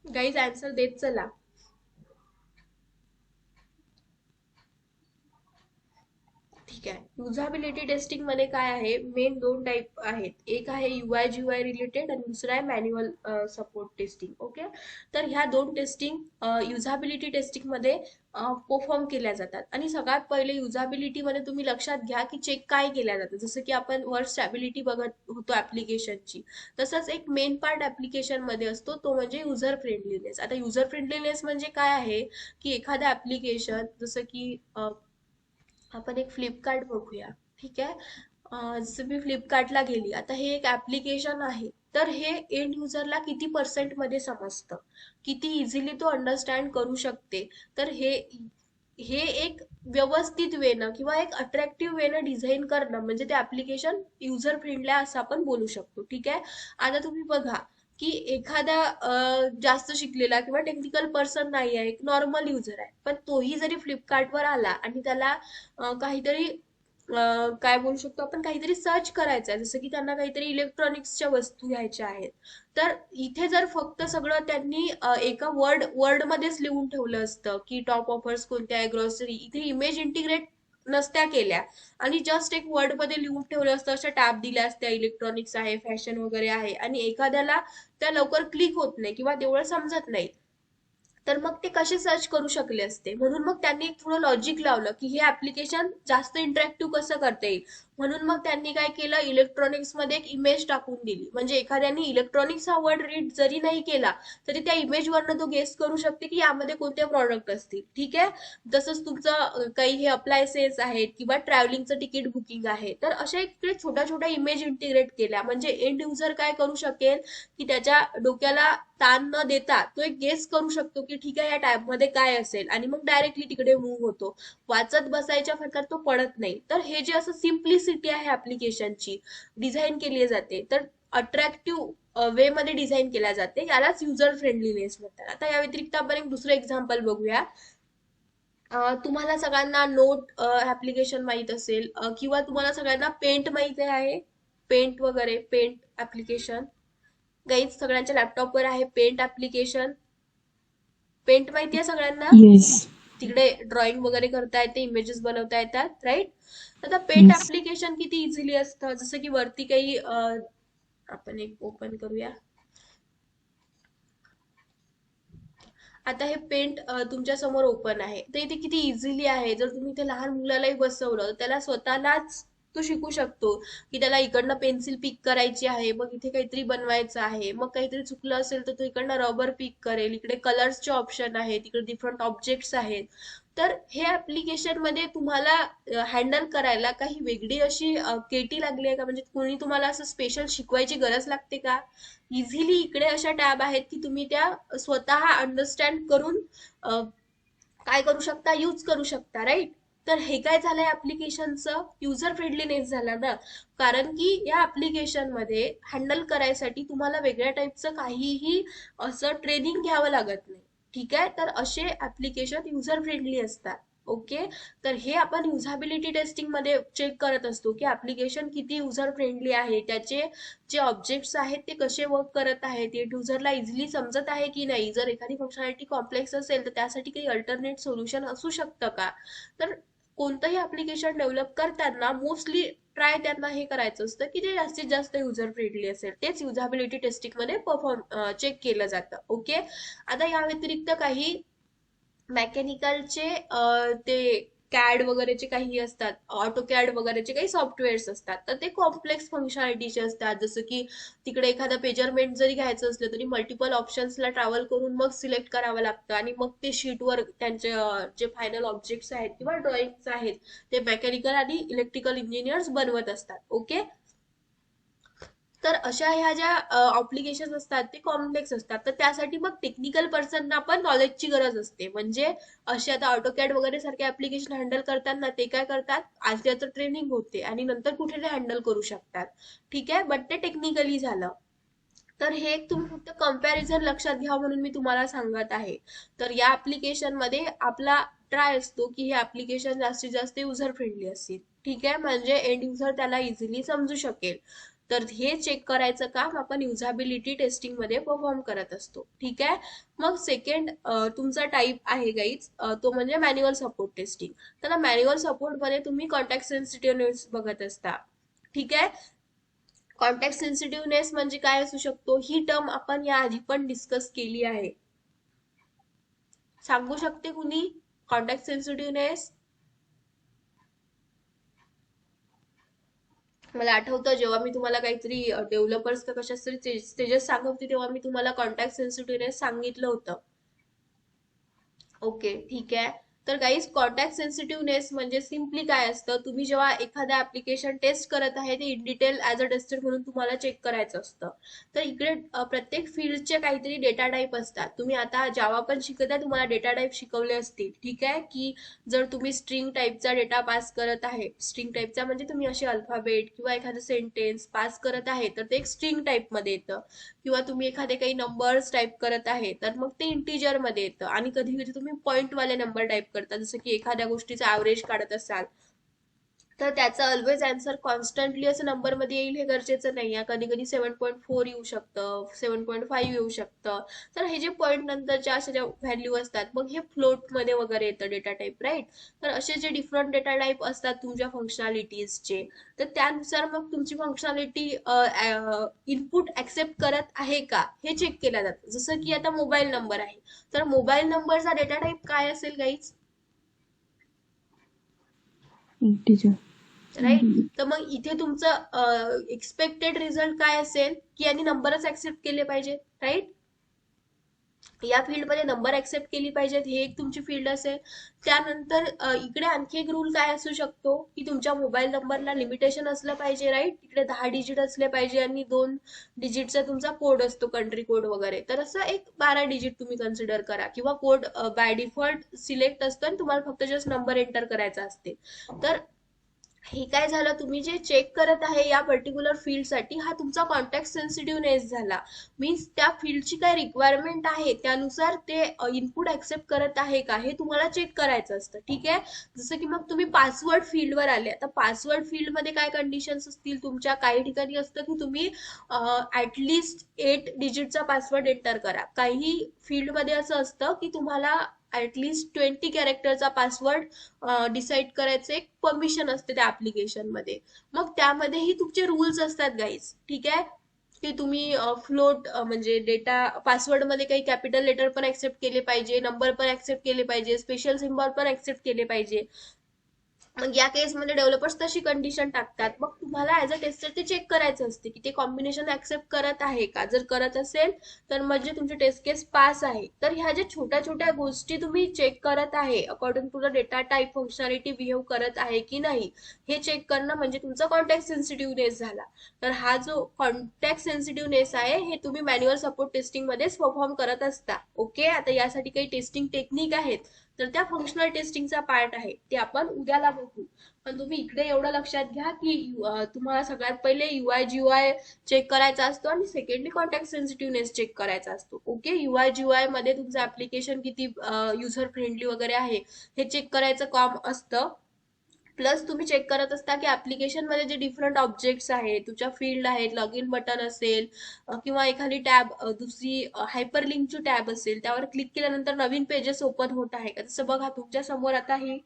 गाईज आन्सर देत चला. ठीक आहे. युझॅबिलिटी टेस्टिंग मध्ये काय आहे, मेन 2 टाईप आहेत. एक आहे UI GUI रिलेटेड आणि दुसरा आहे मॅन्युअल सपोर्ट टेस्टिंग. ओके. तर ह्या 2 टेस्टिंग युझॅबिलिटी टेस्टिंग मध्ये परफॉर्म केल्या जातात. आणि सगळ्यात पहिले युझॅबिलिटी मध्ये तुम्ही लक्षात घ्या की चेक काय केल्या जातं. जसं की आपण वर्ड स्टॅबिलिटी बघत होतो ऍप्लिकेशनची, तसंच एक मेन पार्ट ऍप्लिकेशन मध्ये असतो तो म्हणजे युजर फ्रेंडलीनेस. आता युजर फ्रेंडलीनेस म्हणजे काय आहे की एखादं ऍप्लिकेशन जसं की आपण एक फ्लिपकार्ट बघूया. ठीक आहे. जसं मी फ्लिपकार्टला गेली, आता हे एक ऍप्लिकेशन आहे, तर हे एंड युजरला किती पर्सेंट मध्ये समजतं, किती इझिली तो अंडरस्टँड करू शकते. तर हे हे एक व्यवस्थित वेनं किंवा एक अट्रॅक्टिव्ह वेनं डिझाईन करणं म्हणजे ते ऍप्लिकेशन युजर फ्रेंडली आहे असं आपण बोलू शकतो. ठीक आहे. आता तुम्ही बघा की एखादा जास्त शिकलेला किंवा टेक्निकल पर्सन नाही आहे, एक नॉर्मल युजर आहे, पण तोही जरी फ्लिपकार्टवर आला आणि त्याला काहीतरी काय बोलू शकतो आपण, काहीतरी सर्च करायचं आहे, जसं की त्यांना काहीतरी इलेक्ट्रॉनिक्सच्या वस्तू घ्यायच्या आहेत, तर इथे जर फक्त सगळं त्यांनी एका वर्डमध्येच लिहून ठेवलं असतं की टॉप ऑफर्स कोणत्या आहे, ग्रॉसरी, इथे इमेज इंटिग्रेट नसत्या केल्या आणि जस्ट एक वर्ड मध्ये लिहून ठेवलं असतं, अशा टॅब दिल्या असत्या, इलेक्ट्रॉनिक्स आहे, फॅशन वगैरे आहे, आणि एखाद्याला त्या लवकर क्लिक होत नाही किंवा तेवढं समजत नाही, तर मग ते कसे सर्च करू शकले असते. म्हणून मग त्यांनी एक थोडं लॉजिक लावलं की हे ऍप्लिकेशन जास्त इंटरॅक्टिव्ह कसं करता येईल. म्हणून मग त्यांनी काय केलं, इलेक्ट्रॉनिक्स मध्ये एक इमेज टाकून दिली, म्हणजे एखाद्याने इलेक्ट्रॉनिक्स हा वर्ड रीड जरी नाही केला तरी त्या इमेज वरनं तो गेस करू शकते की यामध्ये कोणते प्रॉडक्ट असतील. ठीक आहे. तसंच तुमचं काही हे अप्लायन्सेस आहेत किंवा ट्रॅव्हलिंगचं तिकीट बुकिंग आहे, तर अशा इकडे छोट्या छोट्या इमेज इंटिग्रेट केल्या, म्हणजे एंड युजर काय करू शकेल की त्याच्या डोक्याला ताण न देता तो एक गेस करू शकतो की ठीक आहे या टॅब मध्ये काय असेल, आणि मग डायरेक्टली तिकडे मूव्ह होतो, वाचत बसायच्या फरकात तो पडत नाही. तर हे जे असं सिम्प्लिसिटी आहे ऍप्लिकेशनची, डिझाईन केली जाते, तर अट्रॅक्टिव्ह वे मध्ये डिझाईन केल्या जाते, यालाच युजर फ्रेंडलीनेस म्हणतात. आता या व्यतिरिक्त आपण एक दुसरं एक्झाम्पल बघूया. तुम्हाला सगळ्यांना नोट ऍप्लिकेशन माहित असेल, किंवा तुम्हाला सगळ्यांना पेंट माहित आहे, पेंट वगैरे, पेंट ऍप्लिकेशन गाईज सगळ्यांच्या लॅपटॉपवर आहे पेंट ऍप्लिकेशन. पेंट माहिती आहे सगळ्यांना, येस. तिकडे ड्रॉइंग वगैरे करता येते, इमेजेस बनवता येतात, राईट. आता पेंट येस. ऍप्लिकेशन किती इझिली असतं, जसं की वरती काही आपण एक ओपन करूया. आता हे पेंट तुमच्या समोर ओपन आहे, तर इथे किती इझिली आहे. जर तुम्ही इथे लहान मुलालाही बसवलं तर त्याला स्वतःलाच तो शिकू शकतो की त्याला इकडनं पेन्सिल पिक करायची आहे, मग इथे काहीतरी बनवायचं आहे, मग काहीतरी चुकलं असेल तर तो इकडनं रबर पिक करेल, इकडे कलर्सचे ऑप्शन आहेत, इकडे डिफरंट ऑब्जेक्ट्स आहेत. तर हे ऍप्लिकेशन मध्ये तुम्हाला हँडल करायला काही वेगळी अशी केटी लागली आहे का, म्हणजे कोणी तुम्हाला असं स्पेशल शिकवायची गरज लागते का. इझिली इकडे अशा टॅब आहेत की तुम्ही त्या स्वतः अंडरस्टँड करून काय करू शकता, यूज करू शकता, राईट. तर हे काय झालंय ऍप्लिकेशनचं युजर फ्रेंडलीनेस झाला ना, कारण की या ऍप्लिकेशन मध्ये हँडल करायसाठी तुम्हाला वेगळ्या टाईपचं काहीही असं ट्रेनिंग घ्यावं लागत नाही. ठीक आहे. तर असे ऍप्लिकेशन युजर फ्रेंडली असतात. ओके. तर हे आपण युझॅबिलिटी टेस्टिंग मध्ये चेक करत असतो की ऍप्लिकेशन किती युजर फ्रेंडली आहे, त्याचे जे ऑब्जेक्ट्स आहेत ते कसे वर्क करत आहेत, ते युजरला इझिली समजत आहे की नाही, जर एखादी फंक्शनॅलिटी कॉम्प्लेक्स असेल तर त्यासाठी काही अल्टरनेट सोल्युशन असू शकतं का. तर कोणतंही ऍप्लिकेशन डेव्हलप करताना मोस्टली ट्राय त्यांना हे करायचं असतं की ते जास्तीत जास्त युजर फ्रेंडली असेल, तेच युझॅबिलिटी टेस्टिंग मध्ये परफॉर्म चेक केलं जातं. ओके. आता या व्यतिरिक्त काही मेकॅनिकलचे ते कॅड वगैरेचे काही असतात, ऑटो कॅड वगैरेचे काही सॉफ्टवेअर्स असतात, तर ते कॉम्प्लेक्स फंक्शनॅलिटीचे असतात, जसं की तिकडे एखादं मेजरमेंट जरी घ्यायचं असलं तरी मल्टिपल ऑप्शन्सला ट्रॅव्हल करून मग सिलेक्ट करावं लागतं, आणि मग ते शीटवर त्यांचे जे फायनल ऑब्जेक्ट्स आहेत किंवा ड्रॉइंग्स आहेत ते मेकॅनिकल आणि इलेक्ट्रिकल इंजिनियर्स बनवत असतात. ओके. तर अशा ह्या ज्या ऍप्लिकेशन असतात ते कॉम्प्लेक्स असतात, तर त्यासाठी मग टेक्निकल पर्सनना पण नॉलेजची गरज असते. म्हणजे असे आता ऑटोकॅड वगैरे सारखे ऍप्लिकेशन हँडल करताना ते काय करतात, आज त्याचं ट्रेनिंग होते आणि नंतर कुठे ते हँडल करू शकतात. ठीक आहे. बट ते टेक्निकली झालं. तर हे एक तुम्ही फक्त कम्पॅरिझन लक्षात घ्या म्हणून मी तुम्हाला सांगत आहे. तर या ऍप्लिकेशन मध्ये आपला ट्राय असतो की हे ऍप्लिकेशन जास्तीत जास्त युजर फ्रेंडली असेल. ठीक आहे. म्हणजे एंड युजर त्याला इझिली समजू शकेल. तर हे चेक करायचं काम आपण युझॅबिलिटी टेस्टिंग मध्ये परफॉर्म करत असतो. ठीक आहे. मग सेकंड तुमचा टाईप आहे गाईज, तो म्हणजे मॅन्युअल सपोर्ट टेस्टिंग. तर मॅन्युअल सपोर्ट मध्ये तुम्ही कॉन्टॅक्ट सेन्सिटिव्हनेस बघत असता. ठीक आहे. कॉन्टॅक्ट सेन्सिटिव्हनेस म्हणजे काय असू शकतो, ही टर्म आपण या आधी पण डिस्कस केली आहे. सांगू शकते कुणी कॉन्टॅक्ट सेन्सिटिव्हनेस. मला आठवतं जेव्हा मी तुम्हाला काहीतरी डेव्हलपर्स का कशाच तरी स्टेजेस सांगत होती तेव्हा मी तुम्हाला कॉन्टॅक्ट सेन्सिटिव्हनेस सांगितलं होतं. ओके. ठीक आहे. तर गाईज कॉन्टॅक्ट सेन्सिटिव्हनेस म्हणजे सिम्पली काय असतं, तुम्ही जेव्हा एखाद्या ऍप्लिकेशन टेस्ट करत आहे ते in detail as a tester म्हणून तुम्हाला चेक करायचं असतं. तर इकडे प्रत्येक फील्डचे काहीतरी डेटा टाईप असतात. तुम्ही आता जावा पण शिकत आहे, तुम्हाला डेटा टाईप शिकवले असतील. ठीक आहे, की जर तुम्ही स्ट्रिंग टाईपचा डेटा पास करत आहे, स्ट्रिंग टाईपचा म्हणजे तुम्ही असे अल्फाबेट किंवा एखादं सेंटेन्स पास करत आहे तर ते एक स्ट्रिंग टाईप मध्ये येतं. किंवा तुम्ही एखादे काही नंबर्स टाईप करत आहे तर मग ते इंटिजर मध्ये येतं. आणि कधी कधी तुम्ही पॉइंट वाले नंबर टाईप करता, जसं की एखाद्या गोष्टीचा ऍव्हरेज काढत असाल तर त्याचा ऑलवेज आन्सर कॉन्स्टंटली असं नंबर मध्ये येईल हे गरजेचं नाही आहे. कधी कधी 7.4 येऊ शकतं, 7.5 येऊ शकतं. तर हे जे पॉईंट नंतरच्या अशा ज्या व्हॅल्यू असतात मग हे फ्लोट मध्ये वगैरे येतं डेटा टाईप, राईट. तर असे जे डिफरंट डेटा टाईप असतात तुमच्या फंक्शनॅलिटीजचे, तर त्यानुसार मग तुमची फंक्शनॅलिटी इनपुट ऍक्सेप्ट करत आहे का हे चेक केलं जातं. जसं की आता मोबाईल नंबर आहे, तर मोबाईल नंबरचा डेटा टाईप काय असेल गाईज, इंटिजर. राईट. तर मग इथे तुमचं एक्सपेक्टेड रिझल्ट काय असेल की यांनी नंबरच ऍक्सेप्ट केले पाहिजेत, राईट. या फील्डमध्ये नंबर ऍक्सेप्ट केली पाहिजेत, हे एक तुमची फील्ड असेल. त्यानंतर इकडे आणखी एक रूल काय असू शकतो की तुमच्या मोबाईल नंबरला लिमिटेशन असलं पाहिजे, राईट. इकडे 10 डिजिट असले पाहिजे आणि 2 डिजिटचा तुमचा कोड असतो, कंट्री कोड वगैरे. तर असं एक 12 डिजिट तुम्ही कन्सिडर करा, किंवा कोड बाय डिफॉल्ट सिलेक्ट असतो आणि तुम्हाला फक्त जस्ट नंबर एंटर करायचा असते. तर हे काय झालं, तुम्ही जे चेक करत आहे या पर्टिक्युलर फील्डसाठी हा तुमचा कॉन्टॅक्ट सेन्सिटिव्हनेस झाला. मीन्स त्या फील्डची काय रिक्वायरमेंट आहे त्यानुसार ते इनपुट ऍक्सेप्ट करत आहे का हे तुम्हाला चेक करायचं असतं. ठीक आहे, जसं की मग तुम्ही पासवर्ड फील्डवर आले. आता पासवर्ड फील्डमध्ये काय कंडिशन्स असतील तुमच्या, काही ठिकाणी असतं की तुम्ही ऍटलिस्ट 8 डिजिटचा पासवर्ड एंटर करा. काही फील्डमध्ये असं असतं की तुम्हाला ऍटलिस्ट 20 कॅरेक्टरचा पासवर्ड डिसाईड करायचं एक परमिशन असते त्या ऍप्लिकेशन मध्ये. मग त्यामध्येही तुमचे रूल्स असतात गाईज. ठीक आहे, की तुम्ही फ्लोट म्हणजे डेटा पासवर्ड मध्ये काही कॅपिटल लेटर पण ऍक्सेप्ट केले पाहिजे, नंबर पण ऍक्सेप्ट केले पाहिजे, स्पेशल सिम्बॉल पण ऍक्सेप्ट केले पाहिजे. मग या केसमध्ये डेव्हलपर्स तशी कंडिशन टाकतात. मग तुम्हाला ऍज अ टेस्टर ते चेक करायचं असते की ते कॉम्बिनेशन ऍक्सेप्ट करत आहे का. जर करत असेल तर म्हणजे तुमची टेस्ट केस पास आहे. तर ह्या ज्या छोट्या छोट्या गोष्टी तुम्ही चेक करत आहे according to the data type functionality behave करत आहे की नाही हे चेक करणं म्हणजे तुमचा कॉन्टॅक्ट सेन्सिटिव्हनेस झाला. तर हा जो कॉन्टॅक्ट सेन्सिटिव्हनेस आहे हे तुम्ही मॅन्युअल सपोर्ट टेस्टिंग मध्येच परफॉर्म करत असता. ओके, आता यासाठी काही टेस्टिंग टेक्निक आहेत तर त्या फंक्शनल टेस्टिंगचा पार्ट आहे, ते आपण उद्याला बघू. पण तुम्ही इकडे एवढं लक्षात घ्या की तुम्हाला सगळ्यात पहिले UI GUI चेक करायचा असतो आणि सेकंडली कॉन्टॅक्ट सेन्सिटिव्हनेस चेक करायचा असतो. ओके, UI GUI मध्ये तुमचं ऍप्लिकेशन किती युजर फ्रेंडली वगैरे आहे हे चेक करायचं काम असतं. प्लस तुम्ही चेक करत असता की ऍप्लिकेशन मध्ये जे डिफरंट ऑब्जेक्ट्स आहेत, तुमच्या फील्ड आहेत, लॉग इन बटन असेल किंवा एखादी टॅब दुसरी हायपर लिंकची टॅब असेल त्यावर क्लिक केल्यानंतर नवीन पेजेस ओपन होत आहे का. जसं बघा तुमच्या समोर आता हे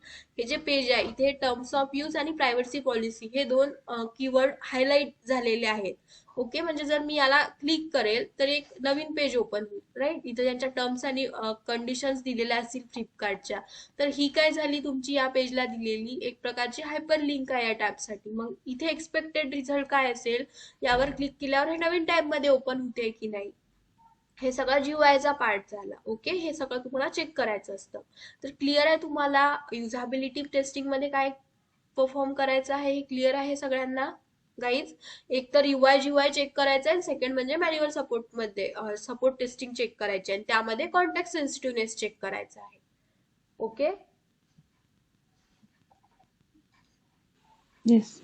जे पेज आहे इथे टर्म्स ऑफ यूज आणि प्रायव्हसी पॉलिसी हे 2 कीवर्ड हायलाइट झालेले आहेत. ओके, म्हणजे जर मी याला क्लिक करेल तर एक नवीन पेज ओपन होईल, राईट. इथे त्यांच्या टर्म्स आणि कंडिशन्स दिलेल्या असतील फ्लिपकार्टच्या. तर ही काय झाली तुमची या पेजला दिलेली एक प्रकारची हायपर लिंक आहे या टॅबसाठी. मग इथे एक्सपेक्टेड रिझल्ट काय असेल, यावर क्लिक केल्यावर हे नवीन टॅब मध्ये ओपन होते की नाही, हे सगळं GUIचा पार्ट झाला. ओके, हे सगळं तुम्हाला चेक करायचं असतं. तर क्लिअर आहे तुम्हाला युझॅबिलिटी टेस्टिंग मध्ये काय परफॉर्म करायचं आहे, हे क्लिअर आहे सगळ्यांना गाईज. एक तर UI GUI चेक करायचं आहे, सेकंड म्हणजे मॅन्युअल सपोर्ट मध्ये सपोर्ट टेस्टिंग चेक करायची आणि त्यामध्ये कॉन्टॅक्ट सेन्सिटिव्हनेस चेक करायचा आहे. ओके. येस.